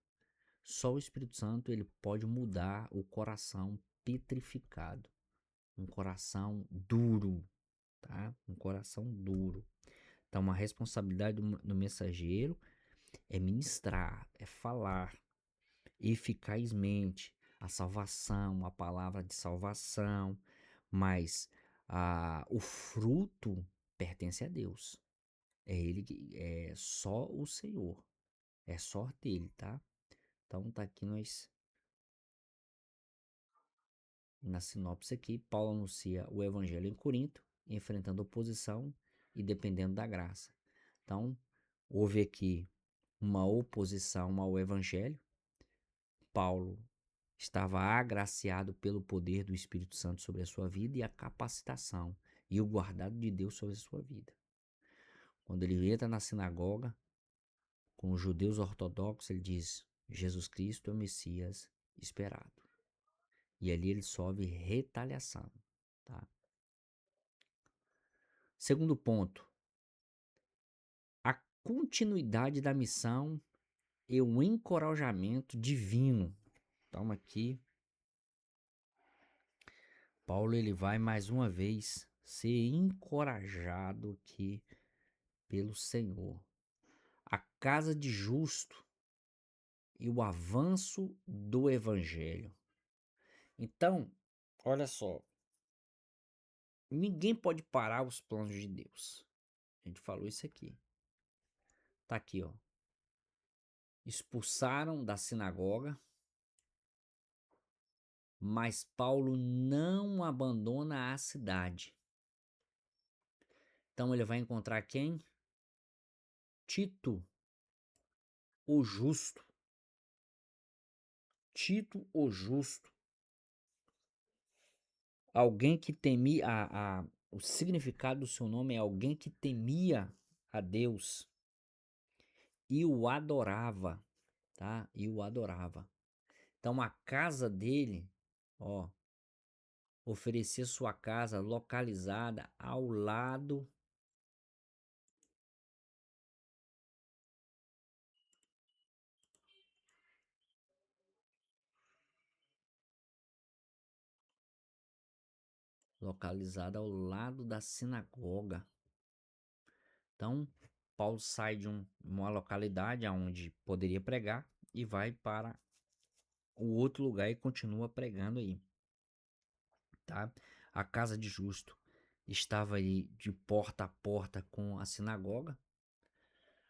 Speaker 1: Só o Espírito Santo ele pode mudar o coração petrificado, um coração duro, tá? Um coração duro. Então, uma responsabilidade do mensageiro é ministrar, é falar eficazmente a salvação, a palavra de salvação, mas o fruto pertence a Deus. É ele que é só o Senhor, é só dele, tá? Então tá aqui nós na sinopse aqui, Paulo anuncia o evangelho em Corinto, enfrentando oposição e dependendo da graça. Então, houve aqui uma oposição ao evangelho. Paulo estava agraciado pelo poder do Espírito Santo sobre a sua vida e a capacitação e o guardado de Deus sobre a sua vida. Quando ele entra na sinagoga com os judeus ortodoxos, ele diz: Jesus Cristo é o Messias esperado. E ali ele sofre retaliação, tá? Segundo ponto, a continuidade da missão e o encorajamento divino. Então aqui Paulo ele vai mais uma vez ser encorajado aqui pelo Senhor. A casa de justo e o avanço do evangelho. Então, olha só, ninguém pode parar os planos de Deus. A gente falou isso aqui. Tá aqui, ó. Expulsaram da sinagoga, mas Paulo não abandona a cidade. Então ele vai encontrar quem? Tito, o justo. Tito, o justo. Alguém que temia, o significado do seu nome é alguém que temia a Deus e o adorava, tá? E o adorava. Então a casa dele, ó, oferecia sua casa localizada ao lado da sinagoga. Então, Paulo sai de uma localidade onde poderia pregar e vai para o outro lugar e continua pregando aí, tá? A casa de justo estava aí de porta a porta com a sinagoga.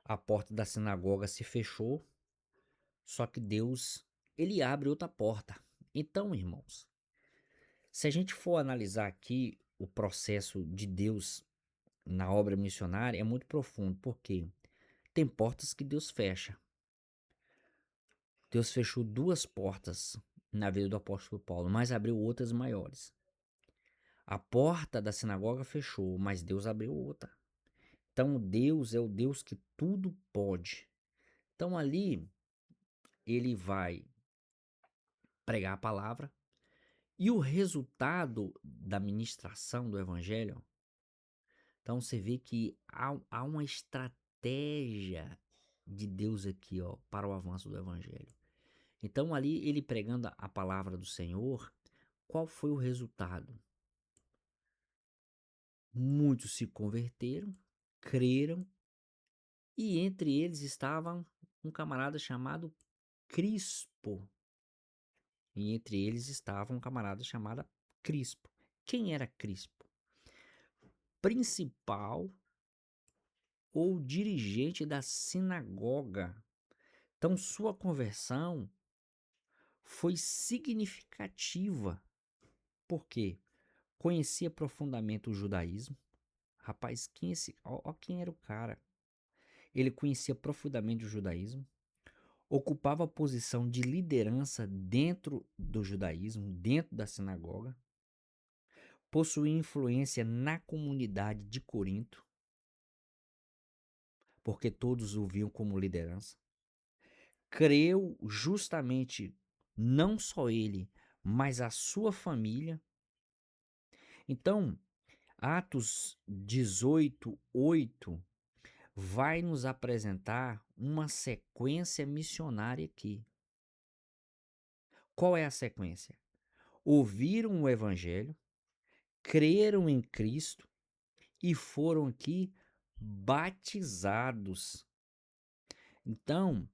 Speaker 1: A porta da sinagoga se fechou, só que Deus, ele abre outra porta. Então, irmãos, se a gente for analisar aqui o processo de Deus na obra missionária é muito profundo, porque tem portas que Deus fecha. Deus fechou 2 portas na vida do apóstolo Paulo, mas abriu outras maiores. A porta da sinagoga fechou, mas Deus abriu outra. Então Deus é o Deus que tudo pode. Então ali ele vai pregar a palavra e o resultado da ministração do evangelho. Então você vê que há uma estratégia de Deus aqui, ó, para o avanço do evangelho. Então ali ele pregando a palavra do Senhor, qual foi o resultado? Muitos se converteram, creram, e entre eles estava um camarada chamado Crispo. E entre eles estava um camarada chamado Crispo. Quem era Crispo? Principal ou dirigente da sinagoga. Então sua conversão foi significativa. Por quê? Conhecia profundamente o judaísmo. Rapaz, ó quem era o cara. Ele conhecia profundamente o judaísmo, ocupava a posição de liderança dentro do judaísmo, dentro da sinagoga, possuía influência na comunidade de Corinto, porque todos o viam como liderança. Creu justamente não só ele, mas a sua família. Então, Atos 18:8 vai nos apresentar uma sequência missionária aqui. Qual é a sequência? Ouviram o evangelho, creram em Cristo e foram aqui batizados. Então,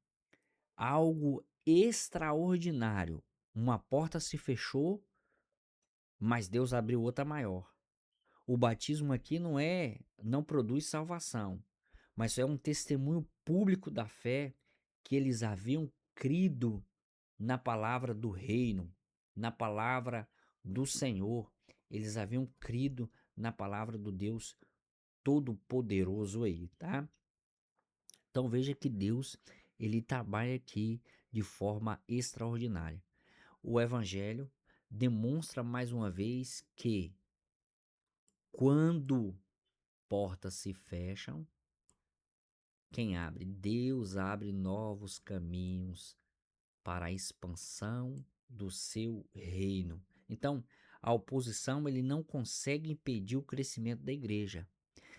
Speaker 1: algo extraordinário. Uma porta se fechou, mas Deus abriu outra maior. O batismo aqui não produz salvação, mas é um testemunho público da fé que eles haviam crido na palavra do reino, na palavra do Senhor. Eles haviam crido na palavra do Deus Todo-Poderoso aí, tá? Então veja que Deus, ele trabalha aqui de forma extraordinária. O evangelho demonstra mais uma vez que quando portas se fecham, quem abre? Deus abre novos caminhos para a expansão do seu reino. Então, a oposição ele não consegue impedir o crescimento da igreja.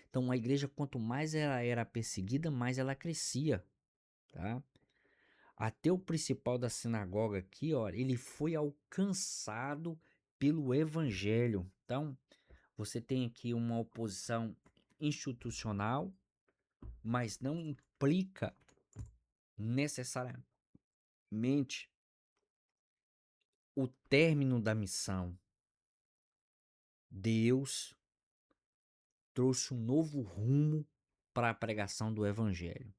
Speaker 1: Então, a igreja, quanto mais ela era perseguida, mais ela crescia, tá? Até o principal da sinagoga aqui, ó, ele foi alcançado pelo evangelho. Então, você tem aqui uma oposição institucional, mas não implica necessariamente o término da missão. Deus trouxe um novo rumo para a pregação do evangelho.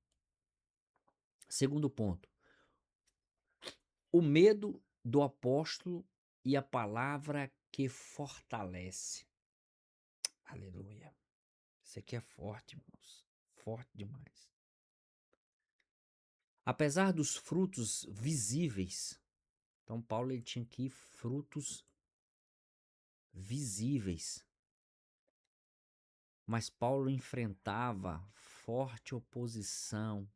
Speaker 1: Segundo ponto, o medo do apóstolo e a palavra que fortalece. Aleluia. Isso aqui é forte, irmãos. Forte demais. Apesar dos frutos visíveis, então Paulo ele tinha aqui frutos visíveis. Mas Paulo enfrentava forte oposição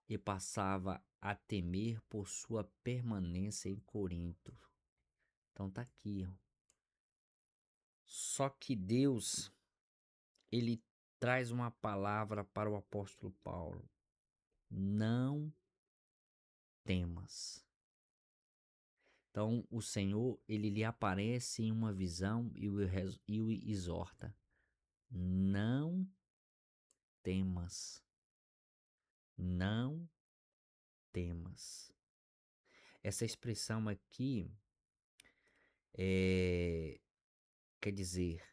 Speaker 1: e passava a temer por sua permanência em Corinto. Então tá aqui, ó. Só que Deus, ele traz uma palavra para o apóstolo Paulo. Não temas. Então o Senhor, ele lhe aparece em uma visão e o exorta. Não temas. Não temas. Essa expressão aqui quer dizer,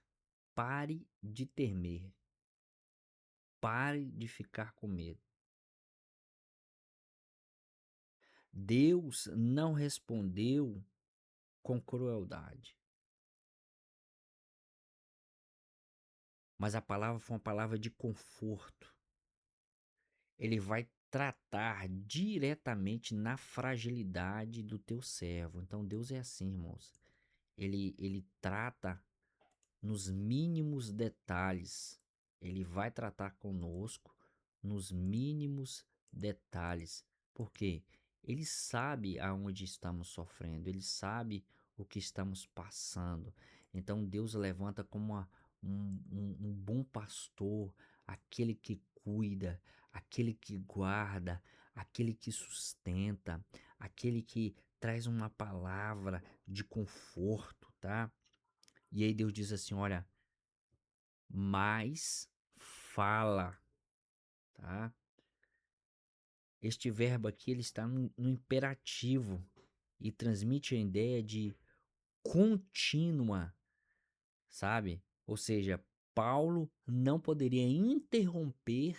Speaker 1: pare de temer, pare de ficar com medo. Deus não respondeu com crueldade. mas a palavra foi uma palavra de conforto. Ele vai tratar diretamente na fragilidade do teu servo. Então Deus é assim, irmãos. Ele trata nos mínimos detalhes. Ele vai tratar conosco nos mínimos detalhes. Por quê? Ele sabe aonde estamos sofrendo, ele sabe o que estamos passando. Então Deus levanta como um bom pastor, aquele que cuida, aquele que guarda, aquele que sustenta, aquele que traz uma palavra de conforto, tá? E aí Deus diz assim: olha, mas fala, tá? Este verbo aqui ele está no imperativo e transmite a ideia de contínua, sabe? Ou seja, Paulo não poderia interromper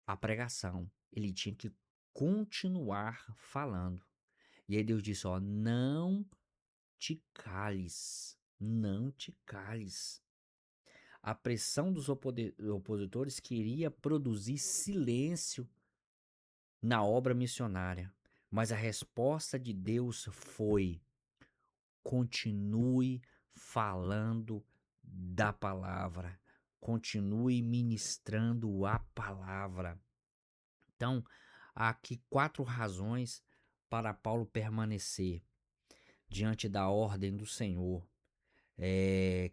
Speaker 1: a pregação. Ele tinha que continuar falando. E aí Deus disse: ó, não te cales, não te cales. A pressão dos opositores queria produzir silêncio na obra missionária, mas a resposta de Deus foi: continue falando da palavra, continue ministrando a palavra. Então, há aqui 4 razões para Paulo permanecer diante da ordem do Senhor.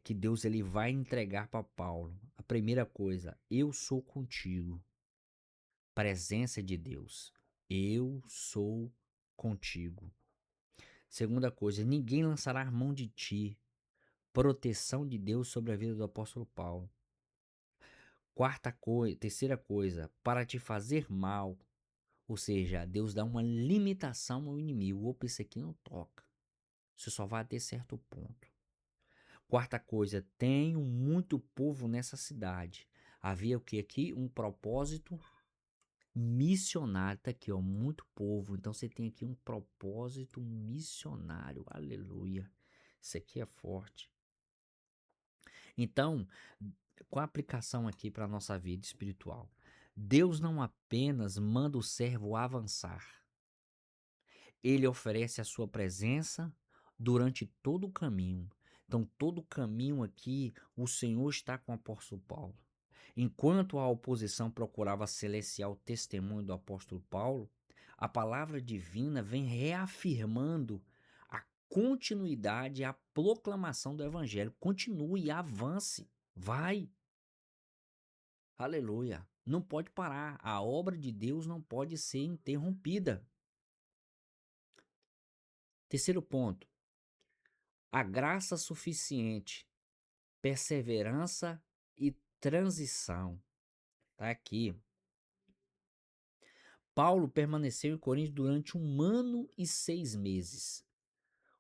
Speaker 1: Que Deus ele vai entregar para Paulo. A primeira coisa, eu sou contigo. Presença de Deus. Eu sou contigo. Segunda coisa, ninguém lançará a mão de ti. Proteção de Deus sobre a vida do apóstolo Paulo. Terceira coisa, para te fazer mal. Ou seja, Deus dá uma limitação ao inimigo. Opa, isso aqui não toca. Você só vai até certo ponto. Quarta coisa, tenho muito povo nessa cidade. Havia o que aqui? Um propósito missionário. Tá aqui, ó, muito povo. Então você tem aqui um propósito missionário. Aleluia. Isso aqui é forte. Então, com a aplicação aqui para a nossa vida espiritual, Deus não apenas manda o servo avançar, ele oferece a sua presença durante todo o caminho. Então, todo o caminho aqui, o Senhor está com o apóstolo Paulo. Enquanto a oposição procurava silenciar o testemunho do apóstolo Paulo, a palavra divina vem reafirmando a continuidade e a proclamação do evangelho. Continue, avance, vai. Aleluia. Não pode parar. A obra de Deus não pode ser interrompida. Terceiro ponto, a graça suficiente, perseverança e transição. Tá aqui. Paulo permaneceu em Corinto durante 1 ano e 6 meses.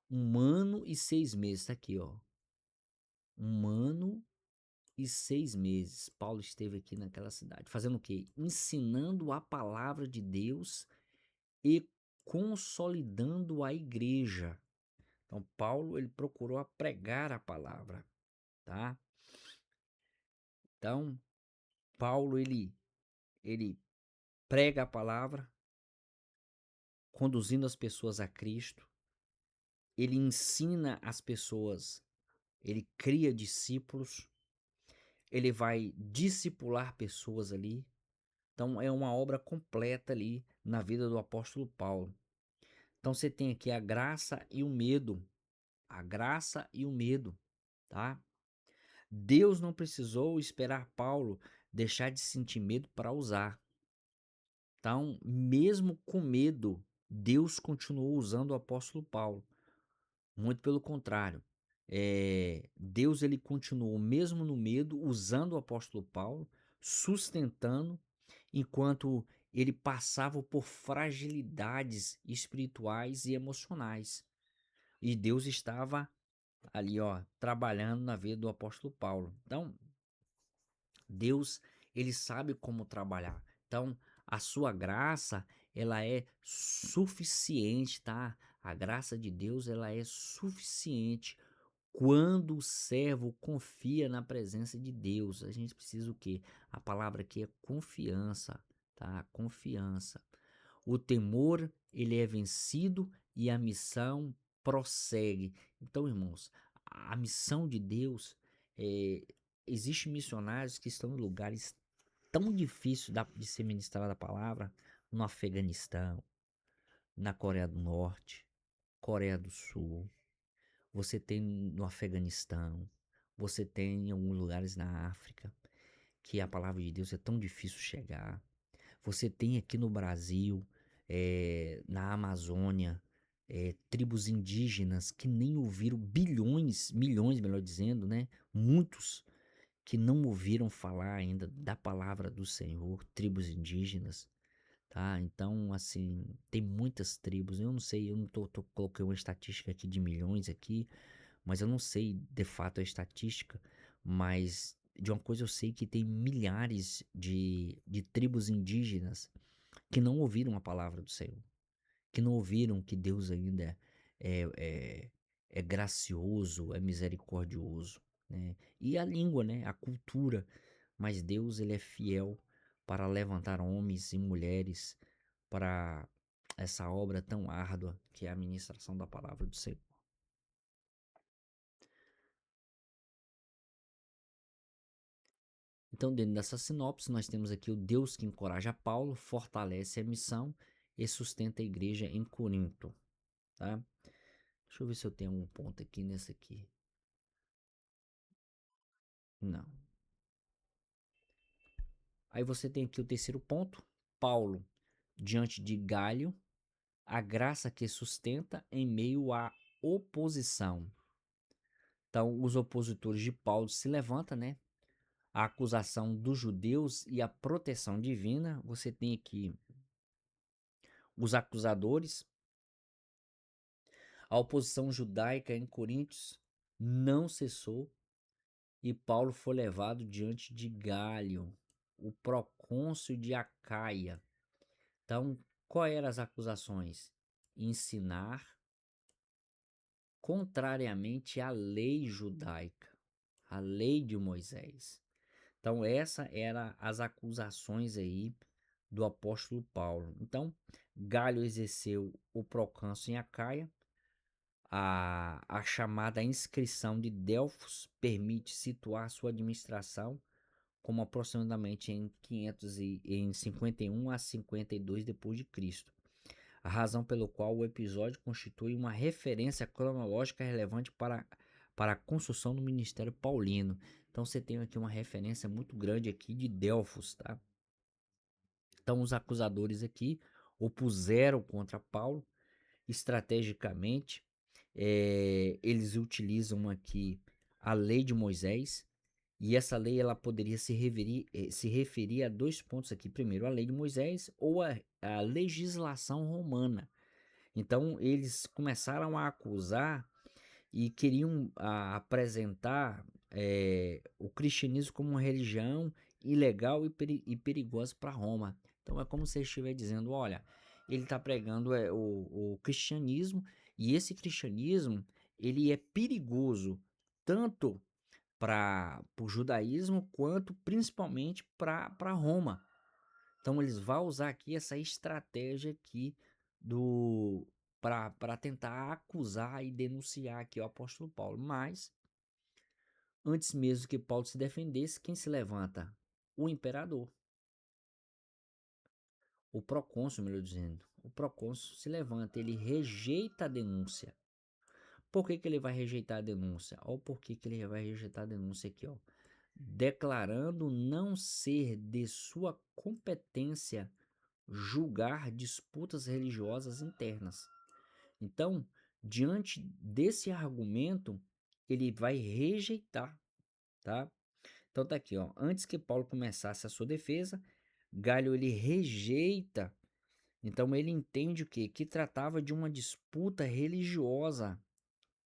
Speaker 1: 1 ano e 6 meses, tá aqui, ó. 1 ano e 6 meses. Paulo esteve aqui naquela cidade. Fazendo o quê? Ensinando a palavra de Deus e consolidando a igreja. Então, Paulo, ele procurou pregar a palavra, tá? Então, Paulo, ele prega a palavra, conduzindo as pessoas a Cristo. Ele ensina as pessoas, ele cria discípulos, ele vai discipular pessoas ali. Então é uma obra completa ali na vida do apóstolo Paulo. Então você tem aqui a graça e o medo. A graça e o medo, tá? Deus não precisou esperar Paulo deixar de sentir medo para usar. Então, mesmo com medo, Deus continuou usando o apóstolo Paulo. Muito pelo contrário. Deus ele continuou, mesmo no medo, usando o apóstolo Paulo, sustentando, enquanto ele passava por fragilidades espirituais e emocionais. E Deus estava ali, ó, trabalhando na vida do apóstolo Paulo. Então, Deus, ele sabe como trabalhar. Então, a sua graça, ela é suficiente, tá? A graça de Deus, ela é suficiente Quando o servo confia na presença de Deus, a gente precisa o quê? A palavra aqui é confiança, tá? Confiança. O temor, ele é vencido e a missão prossegue. Então, irmãos, a missão de Deus, é, existem missionários que estão em lugares tão difíceis de ser ministrada a palavra, no Afeganistão, na Coreia do Norte, Coreia do Sul, você tem no Afeganistão, você tem em alguns lugares na África, que a palavra de Deus é tão difícil chegar. Você tem aqui no Brasil, na Amazônia, tribos indígenas que nem ouviram bilhões, milhões, melhor dizendo, né? Muitos que não ouviram falar ainda da palavra do Senhor, tribos indígenas, tá? Então, assim, tem muitas tribos. Eu não sei, eu não coloquei uma estatística aqui de milhões aqui, mas eu não sei de fato a estatística, mas de uma coisa eu sei que tem milhares de tribos indígenas que não ouviram a palavra do Senhor, que não ouviram que Deus ainda é, é, é gracioso, é misericordioso, né? E a língua, né? A cultura, mas Deus ele é fiel para levantar homens e mulheres para essa obra tão árdua que é a ministração da palavra do Senhor. Então, dentro dessa sinopse, nós temos aqui o Deus que encoraja Paulo, fortalece a missão e sustenta a igreja em Corinto, tá? Deixa eu ver se eu tenho algum ponto aqui nesse aqui. Não. Aí você tem aqui o terceiro ponto. Paulo, diante de Galho, a graça que sustenta em meio à oposição. Então, os opositores de Paulo se levantam, né? A acusação dos judeus e a proteção divina. Você tem aqui os acusadores. A oposição judaica em Coríntios não cessou e Paulo foi levado diante de Galho, o procônsul de Acaia. Então, quais eram as acusações? Ensinar contrariamente à lei judaica, à lei de Moisés. Então, essa era as acusações aí do apóstolo Paulo. Então, Galho exerceu o procônsul em Acaia. A chamada inscrição de Delfos permite situar sua administração como aproximadamente em 500 em 51 a 52 depois de Cristo. A razão pelo qual o episódio constitui uma referência cronológica relevante para a construção do ministério paulino. Então você tem aqui uma referência muito grande aqui de Delfos, tá? Então os acusadores aqui opuseram contra Paulo estrategicamente. Eles utilizam aqui a lei de Moisés, e essa lei ela poderia se referir a dois pontos aqui. Primeiro, a lei de Moisés ou a legislação romana. Então, eles começaram a acusar e queriam apresentar o cristianismo como uma religião ilegal e perigosa para Roma. Então, é como se ele estivesse dizendo: olha, ele está pregando o cristianismo, e esse cristianismo ele é perigoso tanto para o judaísmo quanto principalmente para Roma. Então eles vão usar aqui essa estratégia aqui do para tentar acusar e denunciar aqui o apóstolo Paulo. Mas antes mesmo que Paulo se defendesse, quem se levanta? O imperador, o procônsul, melhor dizendo. O procônsul se levanta, ele rejeita a denúncia. Por que ele vai rejeitar a denúncia? Olha por que ele vai rejeitar a denúncia aqui, ó. Declarando não ser de sua competência julgar disputas religiosas internas. Então, diante desse argumento, ele vai rejeitar, tá? Então tá aqui, ó. Antes que Paulo começasse a sua defesa, Galho ele rejeita. Então ele entende o quê? Que tratava de uma disputa religiosa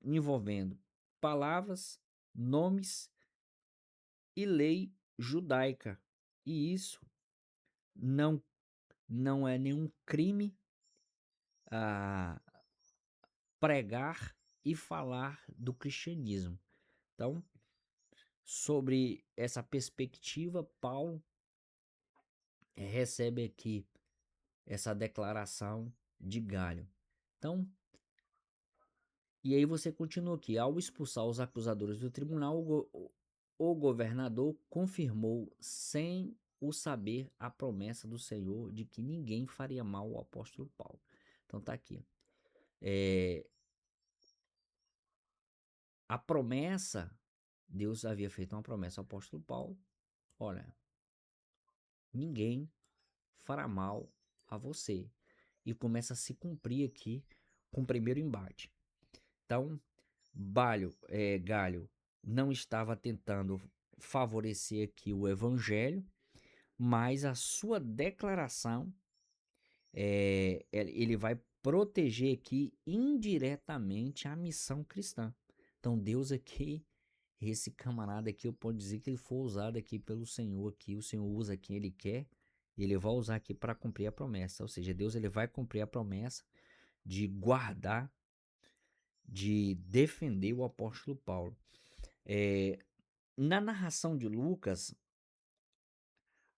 Speaker 1: envolvendo palavras, nomes e lei judaica. E isso não não é nenhum crime a pregar e falar do cristianismo. Então, sobre essa perspectiva, Paulo recebe aqui essa declaração de Galho. Então, e aí você continua aqui. Ao expulsar os acusadores do tribunal, o governador confirmou, sem o saber, a promessa do Senhor de que ninguém faria mal ao apóstolo Paulo. Então tá aqui. A promessa, Deus havia feito uma promessa ao apóstolo Paulo. Olha, ninguém fará mal a você. E começa a se cumprir aqui com o primeiro embate. Então, Galho não estava tentando favorecer aqui o evangelho, mas a sua declaração, ele vai proteger aqui indiretamente a missão cristã. Então, Deus aqui, esse camarada aqui, eu posso dizer que ele foi usado aqui pelo Senhor aqui, o Senhor usa quem ele quer, e ele vai usar aqui para cumprir a promessa. Ou seja, Deus ele vai cumprir a promessa de guardar, de defender o apóstolo Paulo. Na narração de Lucas,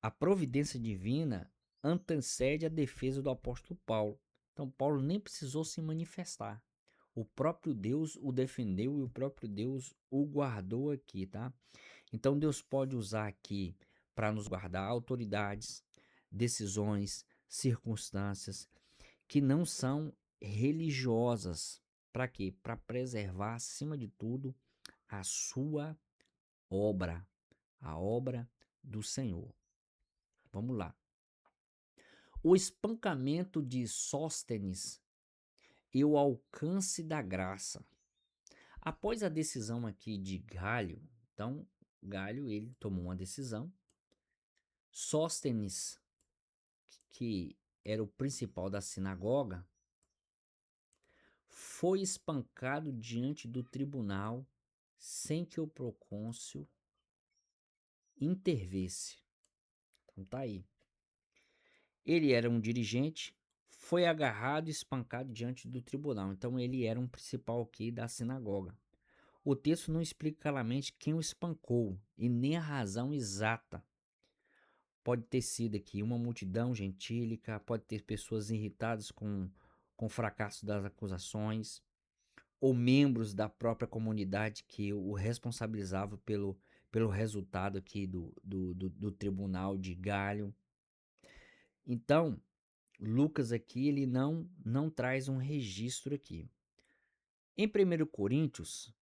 Speaker 1: a providência divina antecede a defesa do apóstolo Paulo. Então, Paulo nem precisou se manifestar. O próprio Deus o defendeu e o próprio Deus o guardou aqui, tá? Então, Deus pode usar aqui para nos guardar autoridades, decisões, circunstâncias que não são religiosas. Para quê? Para preservar, acima de tudo, a sua obra, a obra do Senhor. Vamos lá. O espancamento de Sóstenes e o alcance da graça. Após a decisão aqui de Galho, então Galho ele tomou uma decisão. Sóstenes, que era o principal da sinagoga, foi espancado diante do tribunal sem que o procônsul intervesse. Então tá aí. Ele era um dirigente, foi agarrado e espancado diante do tribunal. Então ele era um principal aqui da sinagoga. O texto não explica claramente quem o espancou e nem a razão exata. Pode ter sido aqui uma multidão gentílica, pode ter pessoas irritadas com o fracasso das acusações, ou membros da própria comunidade que o responsabilizavam pelo resultado aqui do tribunal de Galho. Então, Lucas aqui ele não traz um registro aqui. Em 1 Coríntios,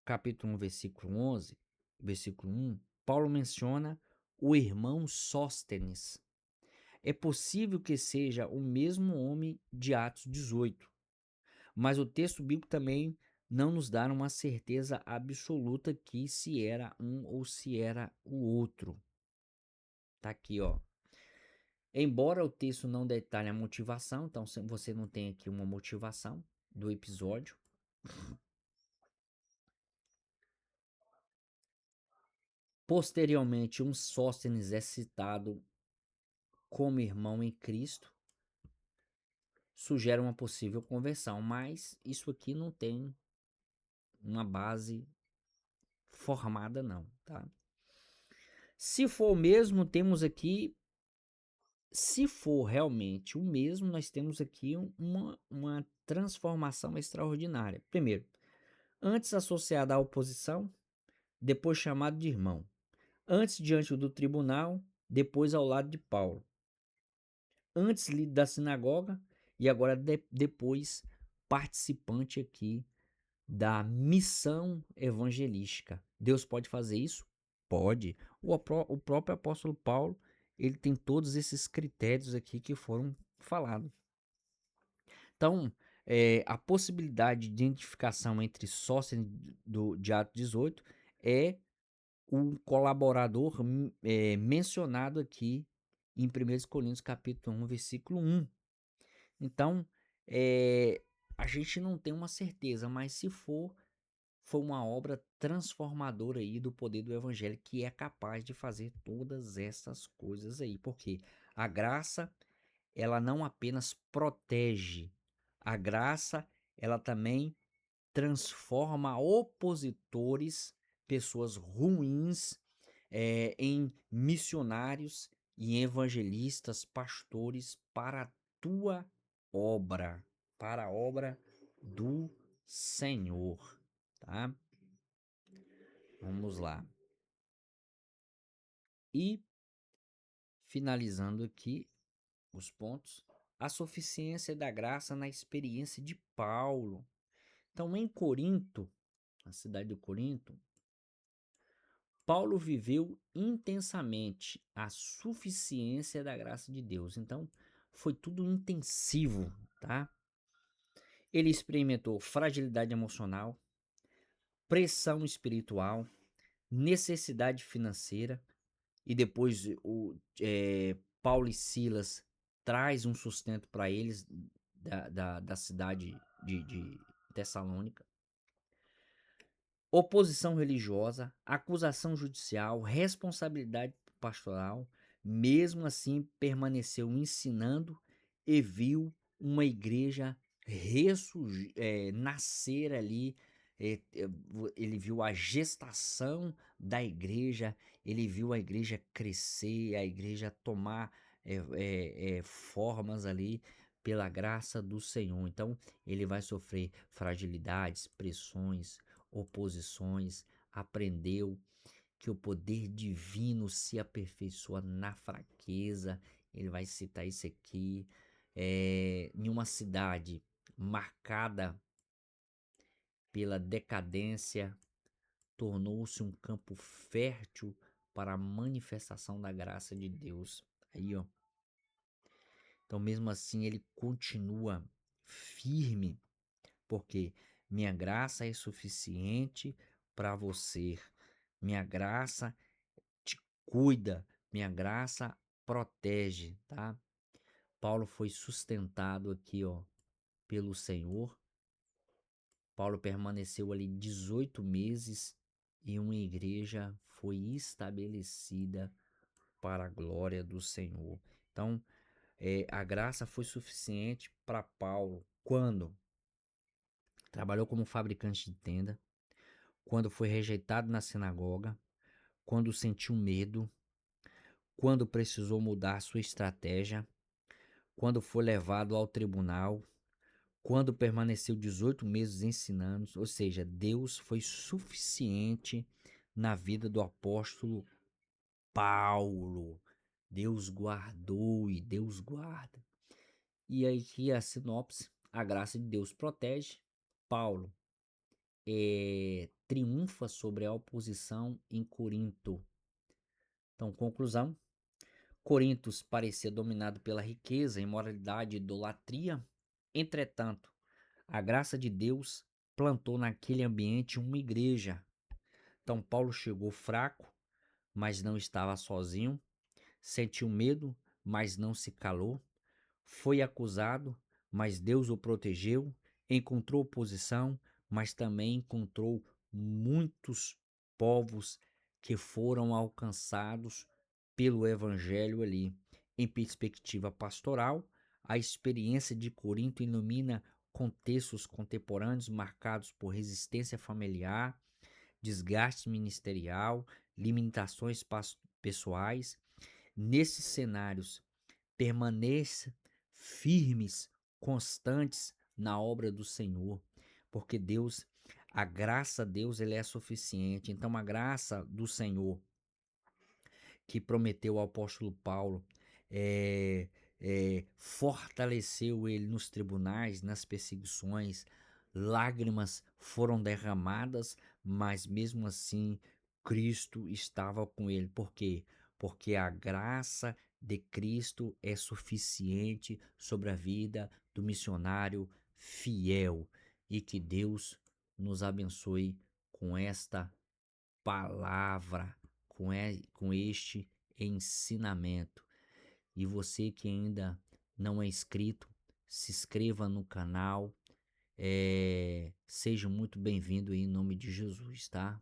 Speaker 1: capítulo 1, versículo 11, versículo 1, Paulo menciona o irmão Sóstenes. É possível que seja o mesmo homem de Atos 18, mas o texto bíblico também não nos dá uma certeza absoluta que se era um ou se era o outro. Tá aqui, ó. Embora o texto não detalhe a motivação, então você não tem aqui uma motivação do episódio. Posteriormente, um Sóstenes é citado como irmão em Cristo, sugere uma possível conversão, mas isso aqui não tem uma base formada não, tá? Se for o mesmo, temos aqui, se for realmente o mesmo, nós temos aqui uma transformação extraordinária. Primeiro, antes associado à oposição, depois chamado de irmão. Antes diante do tribunal, depois ao lado de Paulo. Antes líder da sinagoga e agora depois participante aqui da missão evangelística. Deus pode fazer isso? Pode. O próprio apóstolo Paulo, ele tem todos esses critérios aqui que foram falados. Então, a possibilidade de identificação entre Sóstenes de Atos 18 é o colaborador mencionado aqui em 1 Coríntios capítulo 1, versículo 1. Então, a gente não tem uma certeza, mas se for, foi uma obra transformadora aí do poder do evangelho que é capaz de fazer todas essas coisas aí. Porque a graça, ela não apenas protege, a graça, ela também transforma opositores, pessoas ruins, em missionários e evangelistas, pastores para a tua obra, para a obra do Senhor, tá? Vamos lá. E finalizando aqui os pontos, a suficiência da graça na experiência de Paulo. Então, em Corinto, na cidade de Corinto, Paulo viveu intensamente a suficiência da graça de Deus. Então, foi tudo intensivo, tá? Ele experimentou fragilidade emocional, pressão espiritual, necessidade financeira, e depois Paulo e Silas traz um sustento para eles da cidade de Tessalônica. Oposição religiosa, acusação judicial, responsabilidade pastoral, mesmo assim permaneceu ensinando e viu uma igreja nascer ali. Ele viu a gestação da igreja, ele viu a igreja crescer, a igreja tomar formas ali pela graça do Senhor. Então, ele vai sofrer fragilidades, pressões, oposições, aprendeu que o poder divino se aperfeiçoa na fraqueza. Ele vai citar isso aqui. Em uma cidade marcada pela decadência, tornou-se um campo fértil para a manifestação da graça de Deus. Aí, ó. Então, mesmo assim, ele continua firme, porque minha graça é suficiente para você. Minha graça te cuida, minha graça protege, tá? Paulo foi sustentado aqui, ó, pelo Senhor. Paulo permaneceu ali 18 meses e uma igreja foi estabelecida para a glória do Senhor. Então, a graça foi suficiente para Paulo quando trabalhou como fabricante de tenda, quando foi rejeitado na sinagoga, quando sentiu medo, quando precisou mudar sua estratégia, quando foi levado ao tribunal, quando permaneceu 18 meses ensinando, ou seja, Deus foi suficiente na vida do apóstolo Paulo. Deus guardou e Deus guarda. E aí aqui a sinopse, a graça de Deus protege. Paulo triunfa sobre a oposição em Corinto. Então, conclusão, Corintos parecia dominado pela riqueza, imoralidade e idolatria. Entretanto, a graça de Deus plantou naquele ambiente uma igreja. Então, Paulo chegou fraco, mas não estava sozinho. Sentiu medo, mas não se calou. Foi acusado, mas Deus o protegeu. Encontrou oposição, mas também encontrou muitos povos que foram alcançados pelo evangelho ali. Em perspectiva pastoral, a experiência de Corinto ilumina contextos contemporâneos marcados por resistência familiar, desgaste ministerial, limitações pessoais. Nesses cenários, permaneça firmes, constantes na obra do Senhor, porque Deus, a graça de Deus, ele é suficiente. Então, a graça do Senhor que prometeu ao apóstolo Paulo, fortaleceu ele nos tribunais, nas perseguições, lágrimas foram derramadas, mas mesmo assim Cristo estava com ele. Por quê? Porque a graça de Cristo é suficiente sobre a vida do missionário fiel, e que Deus nos abençoe com esta palavra, com este ensinamento. E você que ainda não é inscrito, se inscreva no canal. Seja muito bem-vindo em nome de Jesus, tá?